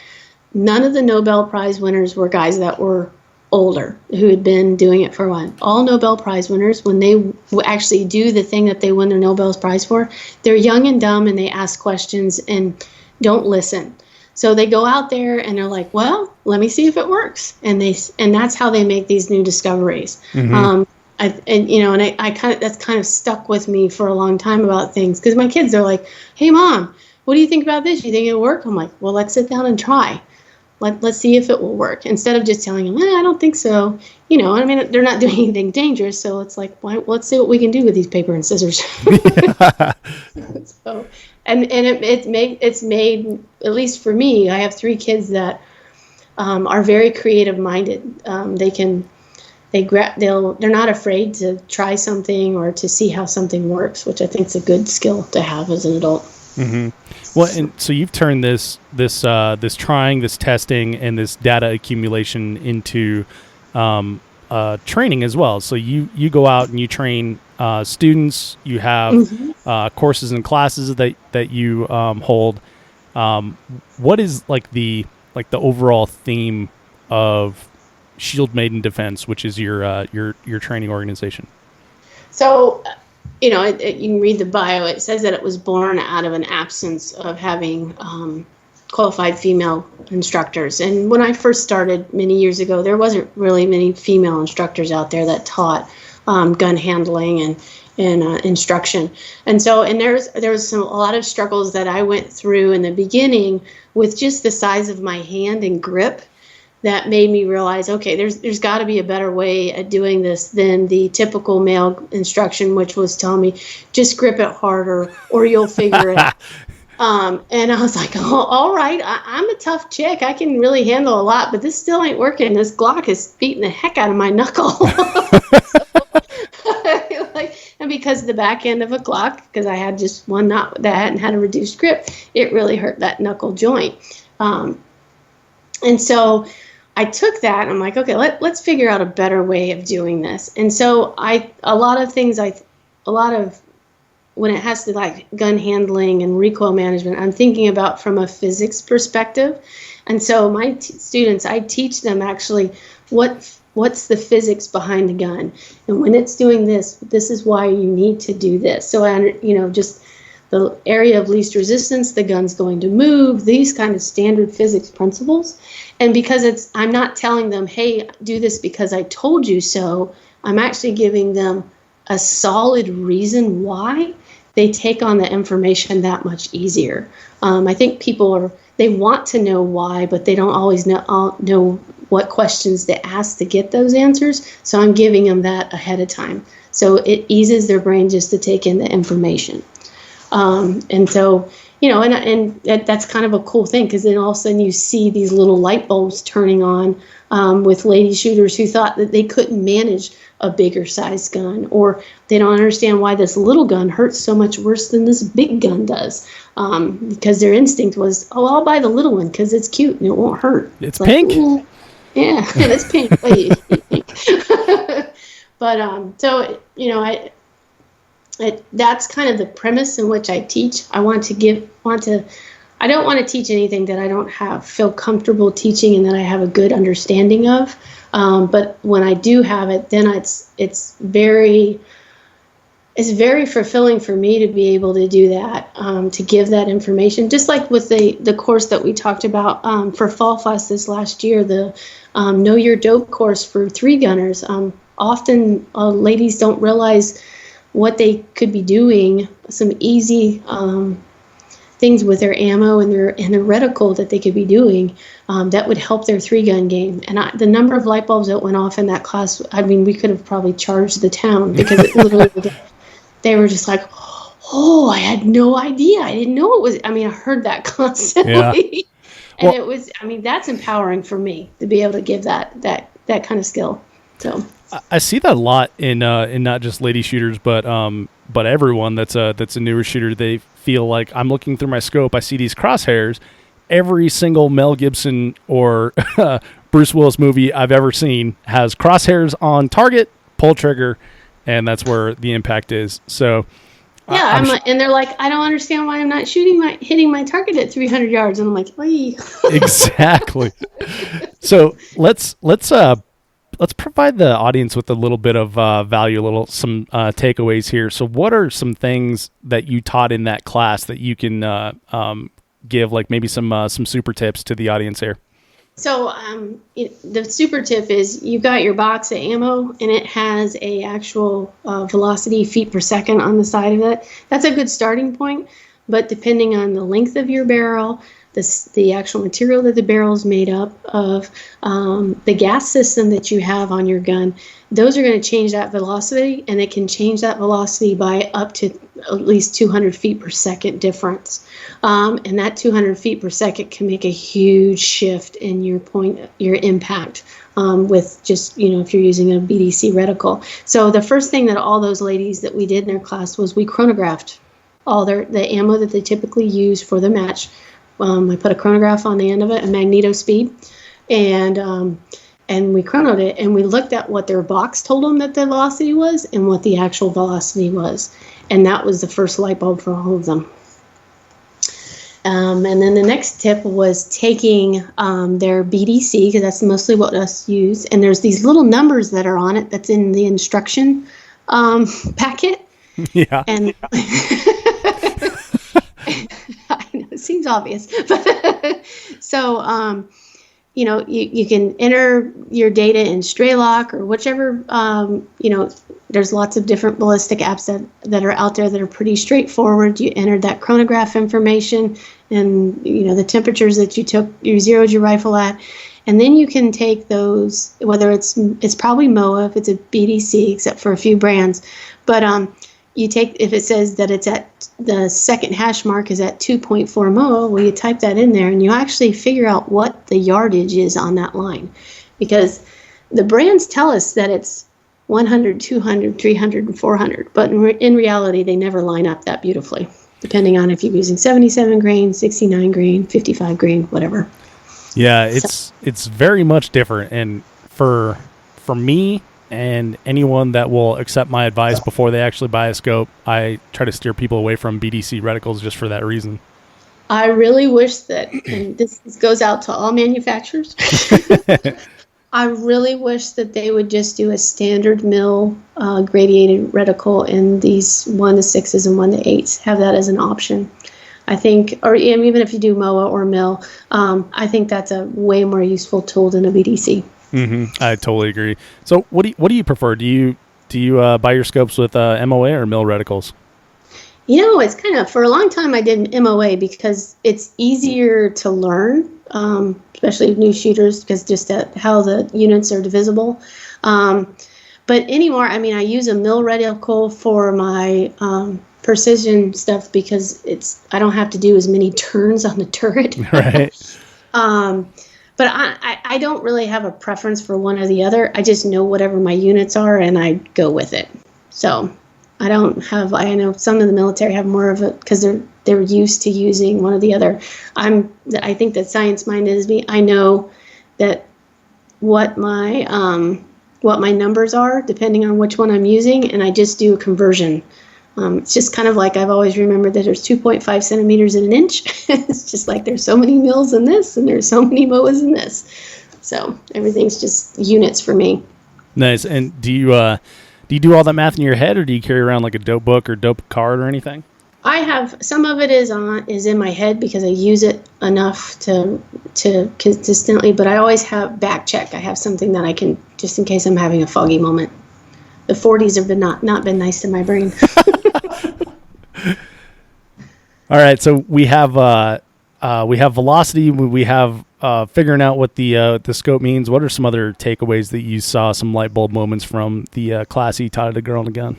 [SPEAKER 5] none of the Nobel Prize winners were guys that were older, who had been doing it for a while. All Nobel Prize winners, when they actually do the thing that they win their Nobel Prize for, they're young and dumb and they ask questions and don't listen. So they go out there and they're like, well, let me see if it works. And that's how they make these new discoveries. Mm-hmm. That's kind of stuck with me for a long time about things, because my kids are like, hey, Mom, what do you think about this? You think it'll work? I'm like, well, let's sit down and try. Let's see if it will work, instead of just telling them, I don't think so. They're not doing anything dangerous, so it's like, let's see what we can do with these paper and scissors. So, it's made, at least for me, I have 3 kids that are very creative minded. They're not afraid to try something or to see how something works, which I think is a good skill to have as an adult.
[SPEAKER 3] Mm-hmm. Well, and so you've turned this trying, this testing, and this data accumulation into training as well. So you go out and you train students. You have mm-hmm. Courses and classes that you hold. What is the overall theme of Shield Maiden Defense, which is your training organization?
[SPEAKER 5] So, you can read the bio. It says that it was born out of an absence of having qualified female instructors. And when I first started many years ago, there wasn't really many female instructors out there that taught gun handling and instruction. And so, there was a lot of struggles that I went through in the beginning with just the size of my hand and grip. That made me realize, okay, there's got to be a better way at doing this than the typical male instruction, which was telling me, just grip it harder or you'll figure it out. And I was like, oh, all right, I'm a tough chick. I can really handle a lot, but this still ain't working. This Glock is beating the heck out of my knuckle. And because of the back end of a Glock, because I had just one knot that hadn't had a reduced grip, it really hurt that knuckle joint. And so I took that and I'm like, okay, let's figure out a better way of doing this. And so when it has to like gun handling and recoil management, I'm thinking about from a physics perspective. And so my students, I teach them actually what's the physics behind the gun. And when it's doing this is why you need to do this. So, just the area of least resistance, the gun's going to move, these kind of standard physics principles. And because I'm not telling them, hey, do this because I told you so, I'm actually giving them a solid reason why they take on the information that much easier. I think they want to know why, but they don't always know what questions to ask to get those answers. So I'm giving them that ahead of time. So it eases their brain just to take in the information. And so, and that's kind of a cool thing, because then all of a sudden you see these little light bulbs turning on with lady shooters who thought that they couldn't manage a bigger size gun, or they don't understand why this little gun hurts so much worse than this big gun does, because their instinct was, I'll buy the little one because it's cute and it won't hurt.
[SPEAKER 3] It's pink.
[SPEAKER 5] Yeah, it's pink. But so that's kind of the premise in which I teach. I don't want to teach anything that I don't feel comfortable teaching and that I have a good understanding of. But when I do have it, then it's very fulfilling for me to be able to do that, to give that information. Just like with the course that we talked about for Fall Fest this last year, the Know Your Dope course for 3-gunners. Often ladies don't realize what they could be doing, some easy things with their ammo and their reticle that they could be doing that would help their 3-gun game. And the number of light bulbs that went off in that class, I mean, we could have probably charged the town, because it literally, they were just like, oh, I had no idea. I didn't know it was, I heard that constantly.
[SPEAKER 3] Yeah.
[SPEAKER 5] And it was, that's empowering for me to be able to give that kind of skill. So
[SPEAKER 3] I see that a lot in not just lady shooters, but everyone that's a newer shooter. They feel like, I'm looking through my scope, I see these crosshairs. Every single Mel Gibson or Bruce Willis movie I've ever seen has crosshairs on target, pull trigger, and that's where the impact is. So
[SPEAKER 5] yeah, and they're like, I don't understand why I'm not hitting my target at 300 yards, and I'm like, wait.
[SPEAKER 3] Exactly. So let's provide the audience with a little bit of value, some takeaways here. So what are some things that you taught in that class that you can give, like maybe some super tips to the audience here?
[SPEAKER 5] So the super tip is, you've got your box of ammo and it has a actual velocity feet per second on the side of it. That's a good starting point, but depending on the length of your barrel, the actual material that the barrel is made up of, the gas system that you have on your gun, those are going to change that velocity, and it can change that velocity by up to at least 200 feet per second difference. And that 200 feet per second can make a huge shift in your impact with just, if you're using a BDC reticle. So the first thing that all those ladies that we did in their class was we chronographed all the ammo that they typically use for the match. I put a chronograph on the end of it, a magneto speed, and we chronoed it, and we looked at what their box told them that the velocity was and what the actual velocity was. And that was the first light bulb for all of them. And then the next tip was taking their BDC, because that's mostly what us use, and there's these little numbers that are on it that's in the instruction packet.
[SPEAKER 3] Yeah.
[SPEAKER 5] And I know it seems obvious, but so you can enter your data in Straylock or whichever. There's lots of different ballistic apps that are out there that are pretty straightforward. You enter that chronograph information and the temperatures that you zeroed your rifle at, and then you can take those. Whether it's probably MOA if it's a BDC, except for a few brands, but you take, if it says that it's at the second hash mark is at 2.4 MOA, well, you type that in there and you actually figure out what the yardage is on that line, because the brands tell us that it's 100, 200, 300, and 400, but in reality, they never line up that beautifully, depending on if you're using 77 grain, 69 grain, 55 grain, whatever.
[SPEAKER 3] Yeah, it's very much different, and for me, and anyone that will accept my advice before they actually buy a scope, I try to steer people away from BDC reticles just for that reason.
[SPEAKER 5] I really wish that, and this goes out to all manufacturers, I really wish that they would just do a standard mil gradiated reticle in these 1 to 6s and 1 to 8s. Have that as an option. I think, or even if you do MOA or mil, I think that's a way more useful tool than a BDC.
[SPEAKER 3] Mm-hmm. I totally agree. So what do you prefer? Do you buy your scopes with MOA or mil reticles?
[SPEAKER 5] It's kind of, for a long time I did MOA because it's easier to learn, especially new shooters, because just how the units are divisible. But anymore, I use a mill reticle for my precision stuff because I don't have to do as many turns on the turret.
[SPEAKER 3] Right.
[SPEAKER 5] But I don't really have a preference for one or the other. I just know whatever my units are and I go with it. So I know some of the military have more of it because they're used to using one or the other. I think that science minded is me. I know that what my numbers are depending on which one I'm using, and I just do a conversion. It's just kind of like I've always remembered that there's 2.5 centimeters in an inch. It's just like there's so many mils in this and there's so many MOAs in this. So everything's just units for me.
[SPEAKER 3] Nice. And do you do all that math in your head, or do you carry around like a dope book or dope card or anything?
[SPEAKER 5] I have some of it is in my head because I use it enough to consistently, but I always have back check. I have something that I can, just in case I'm having a foggy moment. The 40s have not been nice to my brain.
[SPEAKER 3] All right, so we have velocity. We have figuring out what the scope means. What are some other takeaways that you saw, some light bulb moments from the class you taught at A Girl and a Gun?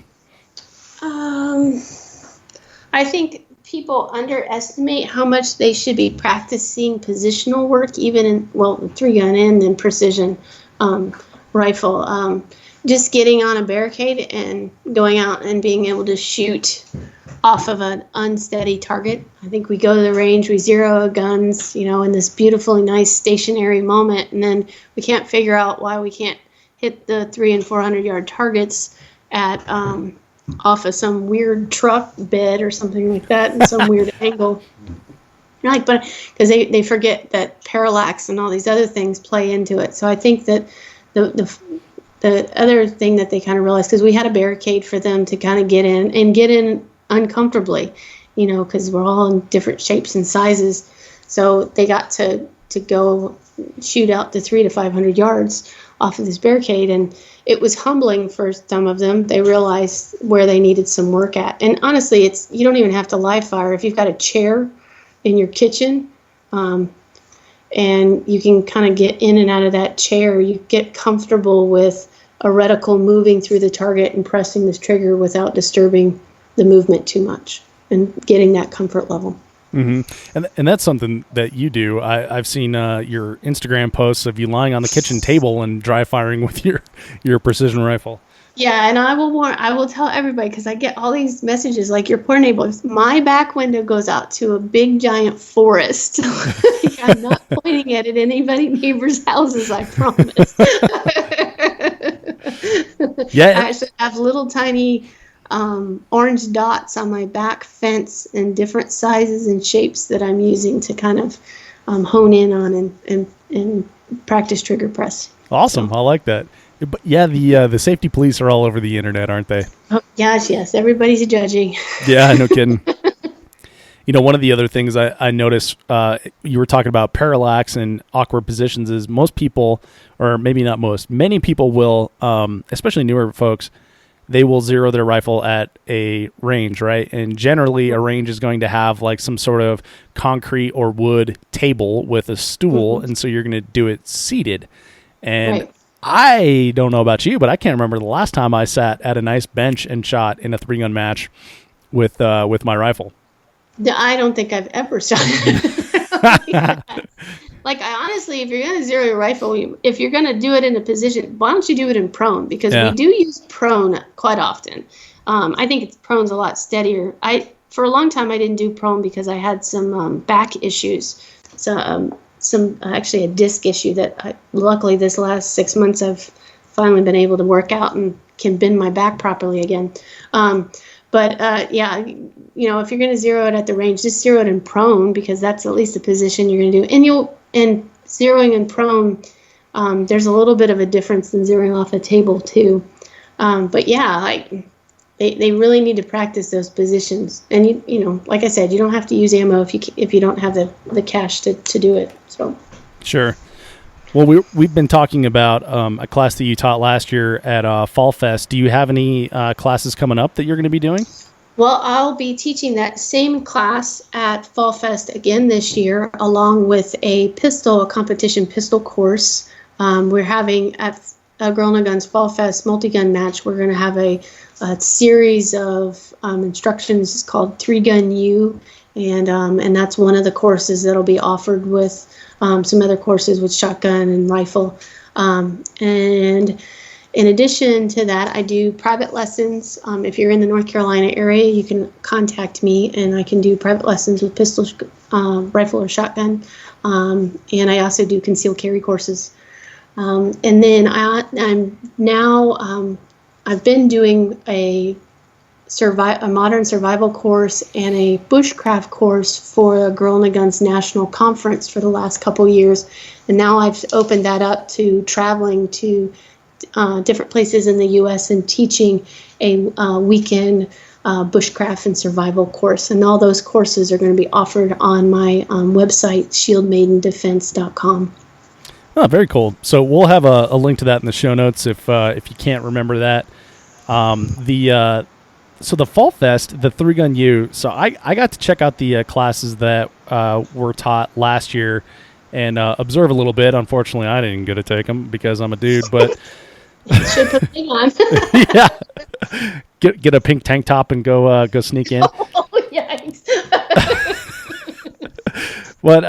[SPEAKER 5] I think people underestimate how much they should be practicing positional work, even in 3-gun and then precision rifle. Just getting on a barricade and going out and being able to shoot off of an unsteady target. I think we go to the range, we zero guns, in this beautifully nice stationary moment, and then we can't figure out why we can't hit the 300 and 400 yard targets at off of some weird truck bed or something like that in some weird angle. But because they forget that parallax and all these other things play into it. So I think that the other thing that they kind of realized, because we had a barricade for them to kind of get in uncomfortably, because we're all in different shapes and sizes. So they got to go shoot out to 300 to 500 yards off of this barricade. And it was humbling for some of them. They realized where they needed some work at. And honestly, you don't even have to live fire. If you've got a chair in your kitchen, and you can kind of get in and out of that chair, you get comfortable with a reticle moving through the target and pressing this trigger without disturbing the movement too much and getting that comfort level.
[SPEAKER 3] Mm-hmm. And that's something that you do. I've seen your Instagram posts of you lying on the kitchen table and dry firing with your precision rifle.
[SPEAKER 5] Yeah, and I will tell everybody, because I get all these messages like, your poor neighbors. My back window goes out to a big giant forest. I'm not pointing at neighbors' houses, I promise.
[SPEAKER 3] Yeah.
[SPEAKER 5] I actually have little tiny orange dots on my back fence in different sizes and shapes that I'm using to kind of hone in on and practice trigger press.
[SPEAKER 3] Awesome. So. I like that. But yeah, the safety police are all over the internet, aren't they?
[SPEAKER 5] Oh, gosh, yes. Everybody's judging.
[SPEAKER 3] Yeah, no kidding. One of the other things I noticed, you were talking about parallax and awkward positions, is most people, or maybe not most, many people will, especially newer folks, they will zero their rifle at a range, right? And generally a range is going to have like some sort of concrete or wood table with a stool, mm-hmm. and so you're going to do it seated. And right. I don't know about you, but I can't remember the last time I sat at a nice bench and shot in a 3-gun match with my rifle.
[SPEAKER 5] I don't think I've ever shot Like, I honestly, if you're going to zero your rifle, if you're going to do it in a position, why don't you do it in prone? Because we do use prone quite often. I think prone's a lot steadier. For a long time, I didn't do prone because I had some back issues. So, actually a disc issue that luckily this last 6 months I've finally been able to work out and can bend my back properly again. But if you're going to zero it at the range, just zero it in prone, because that's at least the position you're going to do. And zeroing in prone, there's a little bit of a difference than zeroing off a table too. But yeah, they really need to practice those positions. And like I said, you don't have to use ammo if you don't have the cash to do it. So
[SPEAKER 3] sure. Well, we've been talking about a class that you taught last year at Fall Fest. Do you have any classes coming up that you're going to be doing?
[SPEAKER 5] Well, I'll be teaching that same class at Fall Fest again this year, along with a competition pistol course. We're having at Girl in a Guns Fall Fest multi-gun match. We're going to have a series of instructions called 3-Gun U, and that's one of the courses that'll be offered with some other courses with shotgun and rifle. And in addition to that, I do private lessons. If you're in the North Carolina area, you can contact me, and I can do private lessons with pistol, rifle, or shotgun. And I also do concealed carry courses. And then I've been doing a modern survival course and a bushcraft course for the Girl in the Guns National Conference for the last couple years. And now I've opened that up to traveling to different places in the U.S. and teaching a weekend bushcraft and survival course. And all those courses are going to be offered on my website, shieldmaidendefense.com.
[SPEAKER 3] Oh, very cool. So we'll have a link to that in the show notes if you can't remember that. So the Fall Fest, the 3-Gun U, so I got to check out the classes that were taught last year and observe a little bit. Unfortunately, I didn't get to take them because I'm a dude, but
[SPEAKER 5] you should put it on.
[SPEAKER 3] yeah, get a pink tank top and go sneak in.
[SPEAKER 5] Oh, yikes.
[SPEAKER 3] But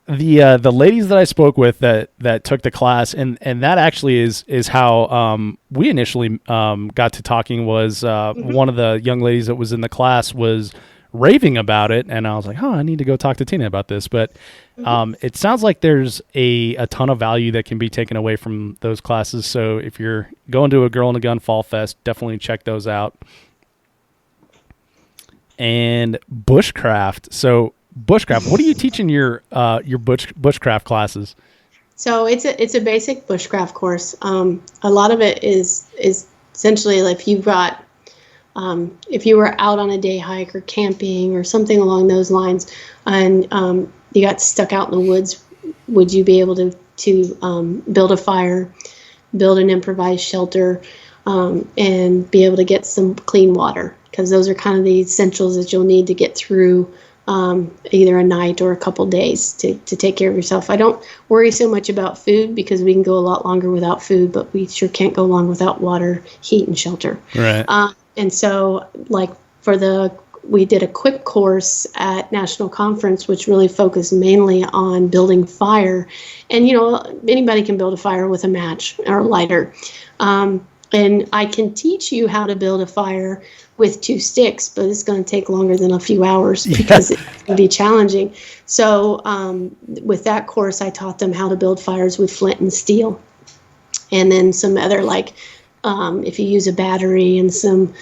[SPEAKER 3] the ladies that I spoke with that took the class, and that actually is how we initially got to talking, was one of the young ladies that was in the class was raving about it, and I was like, I need to go talk to Tina about this. But it sounds like there's a ton of value that can be taken away from those classes. So if you're going to a Girl in a Gun Fall Fest, definitely check those out. And bushcraft. So bushcraft, what are you teaching your bushcraft classes?
[SPEAKER 5] So it's a basic bushcraft course. A lot of it is essentially like if you were out on a day hike or camping or something along those lines, and you got stuck out in the woods, would you be able to build a fire, build an improvised shelter, and be able to get some clean water? Because those are kind of the essentials that you'll need to get through either a night or a couple days to take care of yourself. I don't worry so much about food because we can go a lot longer without food, but we sure can't go long without water, heat, and shelter.
[SPEAKER 3] Right.
[SPEAKER 5] And so, like we did a quick course at National Conference, which really focused mainly on building fire. And, anybody can build a fire with a match or a lighter. And I can teach you how to build a fire with 2 sticks, but it's going to take longer than a few hours because it can be challenging. So with that course, I taught them how to build fires with flint and steel. And then some other, if you use a battery and some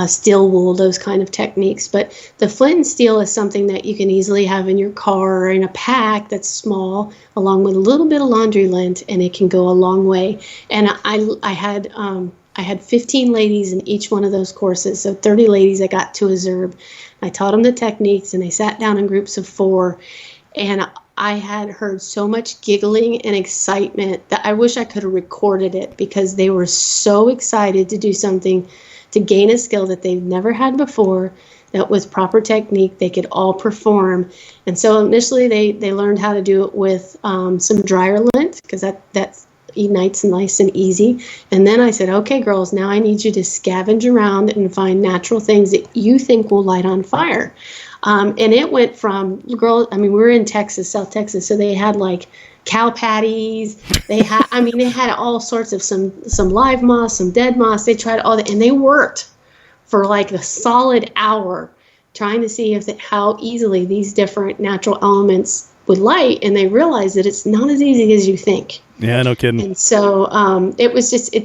[SPEAKER 5] steel wool, those kind of techniques. But the flint and steel is something that you can easily have in your car or in a pack that's small, along with a little bit of laundry lint, and it can go a long way. And I had 15 ladies in each one of those courses, so 30 ladies I got to observe. I taught them the techniques, and they sat down in groups of 4, and I had heard so much giggling and excitement that I wish I could have recorded it, because they were so excited to do something to gain a skill that they've never had before, that with proper technique they could all perform. And so initially they learned how to do it with some dryer lint, because that's ignites nice and easy. And then I said, okay, girls, now I need you to scavenge around and find natural things that you think will light on fire. And it went from we were in Texas, South Texas, so they had cow patties. They had all sorts of some live moss, some dead moss. They tried all that, and they worked for a solid hour trying to see how easily these different natural elements would light, and they realized that it's not as easy as you think.
[SPEAKER 3] Yeah, no kidding.
[SPEAKER 5] And so it was just,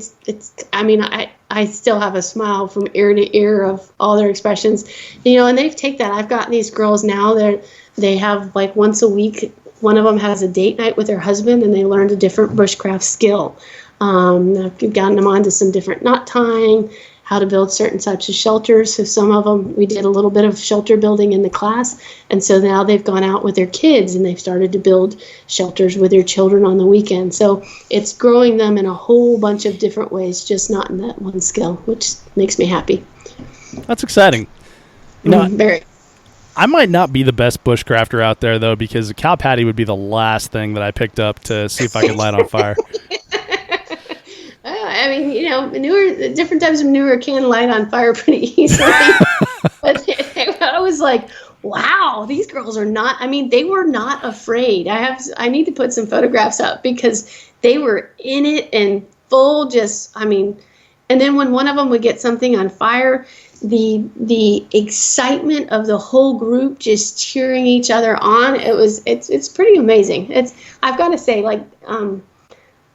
[SPEAKER 5] I still have a smile from ear to ear of all their expressions, and they've taken that. I've gotten these girls now that they have once a week, one of them has a date night with their husband, and they learned a different bushcraft skill. I've gotten them onto some different knot tying, how to build certain types of shelters. So some of them, we did a little bit of shelter building in the class. And so now they've gone out with their kids and they've started to build shelters with their children on the weekend. So it's growing them in a whole bunch of different ways, just not in that one skill, which makes me happy.
[SPEAKER 3] That's exciting. You know,
[SPEAKER 5] Very.
[SPEAKER 3] I might not be the best bushcrafter out there, though, because a cow patty would be the last thing that I picked up to see if I could light on fire.
[SPEAKER 5] I mean, different types of manure can light on fire pretty easily. But I was like, wow, these girls are not, I mean, they were not afraid. I need to put some photographs up because they were in it and full and then when one of them would get something on fire, the excitement of the whole group just cheering each other on, it's pretty amazing. I've got to say, like,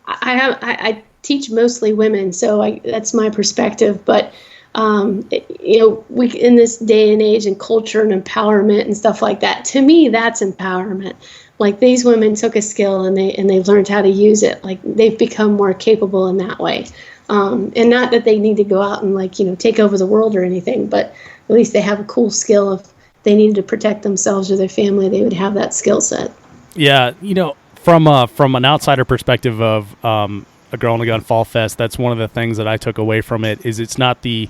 [SPEAKER 5] I teach mostly women, so that's my perspective. But we in this day and age and culture and empowerment and stuff like that. To me, that's empowerment. Like, these women took a skill and they've learned how to use it. Like, they've become more capable in that way. And not that they need to go out and take over the world or anything, but at least they have a cool skill. If they needed to protect themselves or their family, they would have that skill set.
[SPEAKER 3] Yeah, from an outsider perspective of a Girl in a Gun Fall Fest, that's one of the things that I took away from it. Is it's not the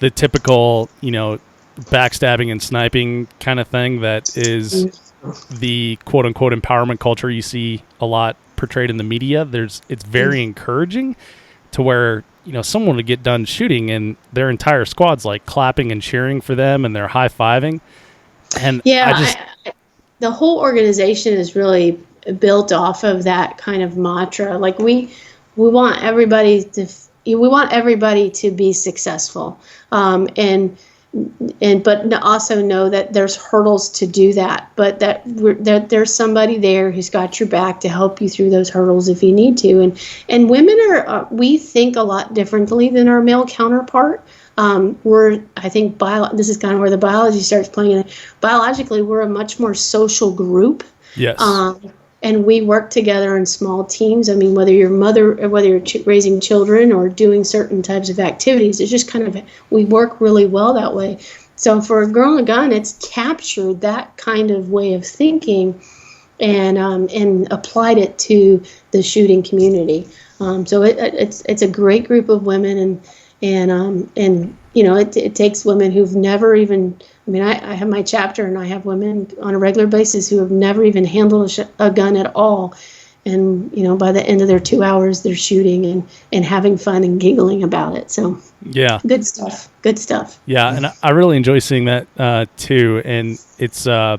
[SPEAKER 3] typical backstabbing and sniping kind of thing that is the quote unquote empowerment culture you see a lot portrayed in the media. It's very encouraging to where someone would get done shooting and their entire squad's like clapping and cheering for them and they're high-fiving. And
[SPEAKER 5] the whole organization is really built off of that kind of mantra. Like, we want everybody to be successful, but also know that there's hurdles to do that, but that there's somebody there who's got your back to help you through those hurdles if you need to. And women we think a lot differently than our male counterpart. I think this is kind of where the biology starts playing in. Biologically, we're a much more social group.
[SPEAKER 3] Yes.
[SPEAKER 5] And we work together in small teams. I mean, whether you're raising children or doing certain types of activities, it's just kind of, we work really well that way. So for a Girl in a Gun, it's captured that kind of way of thinking and applied it to the shooting community. So it's a great group of women, and it takes women who've never even. I mean, I have my chapter, and I have women on a regular basis who have never even handled a gun at all. And, by the end of their 2 hours, they're shooting and having fun and giggling about it. So,
[SPEAKER 3] yeah,
[SPEAKER 5] good stuff. Good stuff.
[SPEAKER 3] Yeah, and I really enjoy seeing that too. And it's the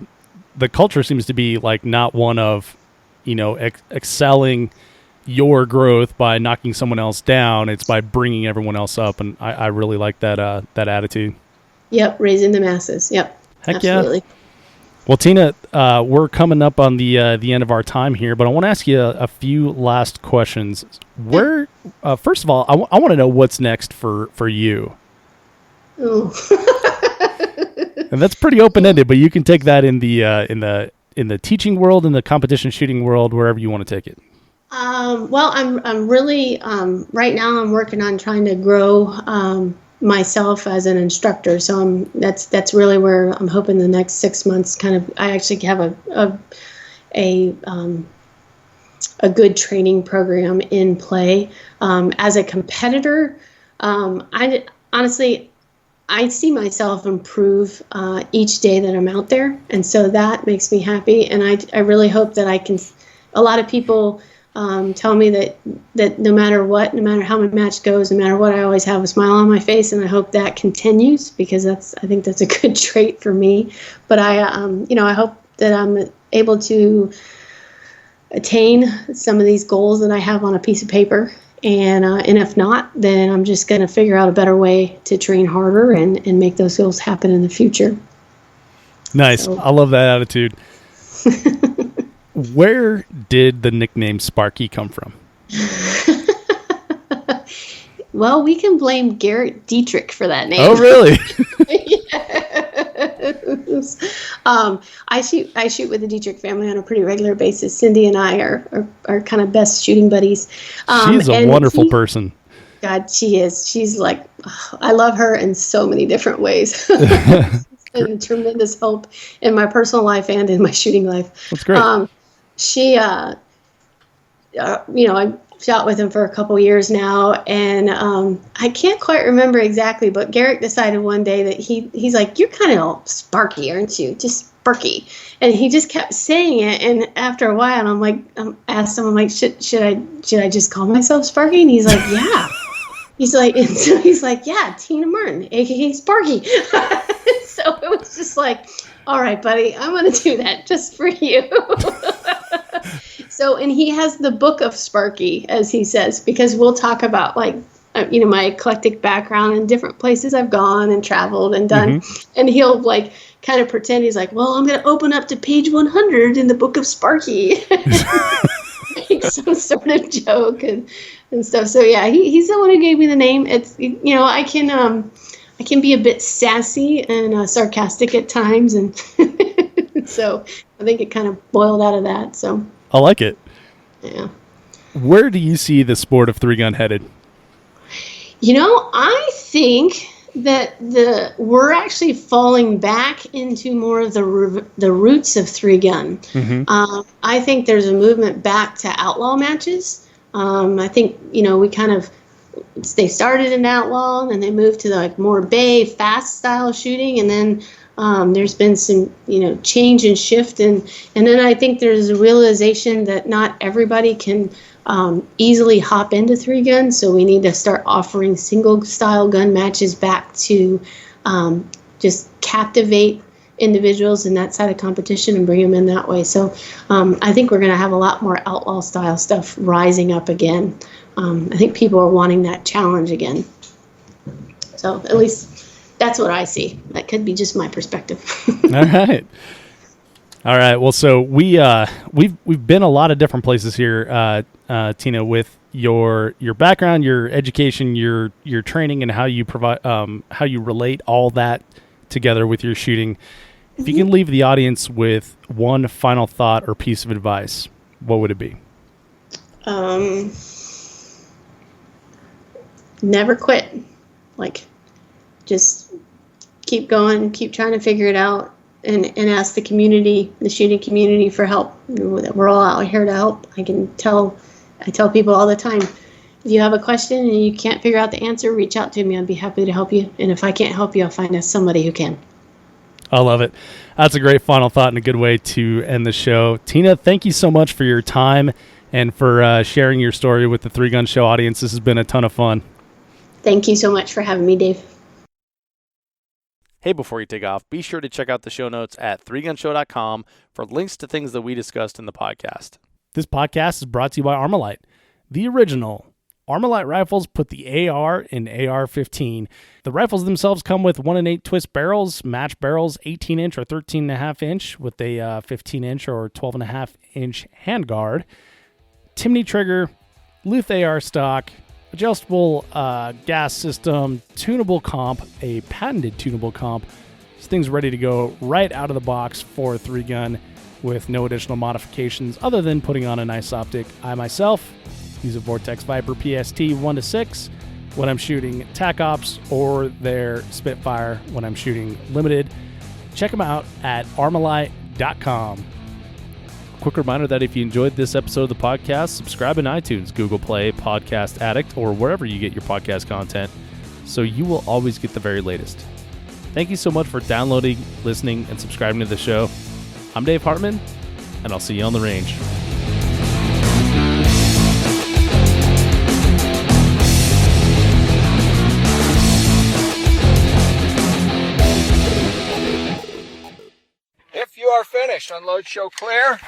[SPEAKER 3] culture seems to be like not one of, excelling your growth by knocking someone else down. It's by bringing everyone else up, and I really like that attitude.
[SPEAKER 5] Yep, raising the masses. Yep,
[SPEAKER 3] heck
[SPEAKER 5] absolutely.
[SPEAKER 3] Yeah. Well, Tina, we're coming up on the end of our time here, but I want to ask you a few last questions. First of all, I want to know what's next for you.
[SPEAKER 5] Oh.
[SPEAKER 3] And that's pretty open ended, but you can take that in the teaching world, in the competition shooting world, wherever you want to take it.
[SPEAKER 5] Well, I'm really right now I'm working on trying to grow myself as an instructor. So that's really where I'm hoping the next 6 months I actually have a good training program in play. As a competitor, I see myself improve each day that I'm out there, and so that makes me happy. And I really hope that I can. A lot of people tell me that no matter how my match goes, no matter what, I always have a smile on my face, and I hope that continues, because I think that's a good trait for me. But I hope that I'm able to attain some of these goals that I have on a piece of paper, and if not, then I'm just going to figure out a better way to train harder and make those goals happen in the future.
[SPEAKER 3] Nice.
[SPEAKER 5] So.
[SPEAKER 3] I love that attitude. Where did the nickname Sparky come from?
[SPEAKER 5] Well, we can blame Garrett Dietrich for that name.
[SPEAKER 3] Oh, really?
[SPEAKER 5] Yes. I shoot with the Dietrich family on a pretty regular basis. Cindy and I are kind of best shooting buddies.
[SPEAKER 3] She's a wonderful person.
[SPEAKER 5] God, she is. She's like, I love her in so many different ways. Been tremendous help in my personal life and in my shooting life.
[SPEAKER 3] That's great.
[SPEAKER 5] She, shot with him for a couple years now, and I can't quite remember exactly, but Garrick decided one day that he's like, "You're kind of Sparky, aren't you? Just Sparky." And he just kept saying it, and after a while, I'm like, asked him, I'm like, should I just call myself Sparky? And he's like, yeah. He's like, and so he's like, yeah, Tina Martin, aka Sparky. So it was just like, all right, buddy, I'm gonna do that just for you. So, and he has the book of Sparky, as he says, because we'll talk about like, my eclectic background and different places I've gone and traveled and done. And he'll like kind of pretend he's like, well, I'm going to open up to page 100 in the book of Sparky. Make some sort of joke and stuff. So yeah, he's the one who gave me the name. It's, I can be a bit sassy and sarcastic at times. And so I think it kind of boiled out of that. So
[SPEAKER 3] I like it.
[SPEAKER 5] Yeah.
[SPEAKER 3] Where do you see the sport of three-gun headed?
[SPEAKER 5] I think that we're actually falling back into more of the roots of three-gun. I think there's a movement back to outlaw matches. I think, we kind of, they started in outlaw and they moved to like more bay, fast style shooting. And then there's been some, change and shift. And then I think there's a realization that not everybody can easily hop into three-gun, so we need to start offering single-style gun matches back to just captivate individuals in that side of competition and bring them in that way. So I think we're going to have a lot more outlaw-style stuff rising up again. I think people are wanting that challenge again. So at least that's what I see. That could be just my perspective.
[SPEAKER 3] All right. Well, so we've been a lot of different places here, Tina, with your background, your education, your training, and how you provide how you relate all that together with your shooting. If you can leave the audience with one final thought or piece of advice, what would it be?
[SPEAKER 5] Never quit. Like, just keep going, keep trying to figure it out. And ask the community, the shooting community, for help. We're all out here to help. I tell people all the time, if you have a question and you can't figure out the answer, reach out to me. I'd be happy to help you. And if I can't help you, I'll find somebody who can.
[SPEAKER 3] I love it. That's a great final thought and a good way to end the show. Tina, thank you so much for your time and for sharing your story with the Three Gun Show audience. This has been a ton of fun.
[SPEAKER 5] Thank you so much for having me, Dave.
[SPEAKER 2] Hey, before you take off, be sure to check out the show notes at 3gunshow.com for links to things that we discussed in the podcast.
[SPEAKER 3] This podcast is brought to you by Armalite, the original. Armalite rifles put the AR in AR-15. The rifles themselves come with 1-8 twist barrels, match barrels, 18-inch or 13.5-inch with a 15-inch or 12.5-inch handguard, Timney trigger, Luth AR stock, adjustable gas system, tunable comp, a patented tunable comp. This thing's ready to go right out of the box for a three-gun with no additional modifications other than putting on a nice optic. I myself use a Vortex Viper PST 1-6 when I'm shooting TAC Ops or their Spitfire when I'm shooting limited. Check them out at armalite.com. Quick reminder that if you enjoyed this episode of the podcast, subscribe in iTunes, Google Play, Podcast Addict, or wherever you get your podcast content, so you will always get the very latest. Thank you so much for downloading, listening, and subscribing to the show. I'm Dave Hartman, and I'll see you on the range.
[SPEAKER 1] If you are finished, unload, show clear.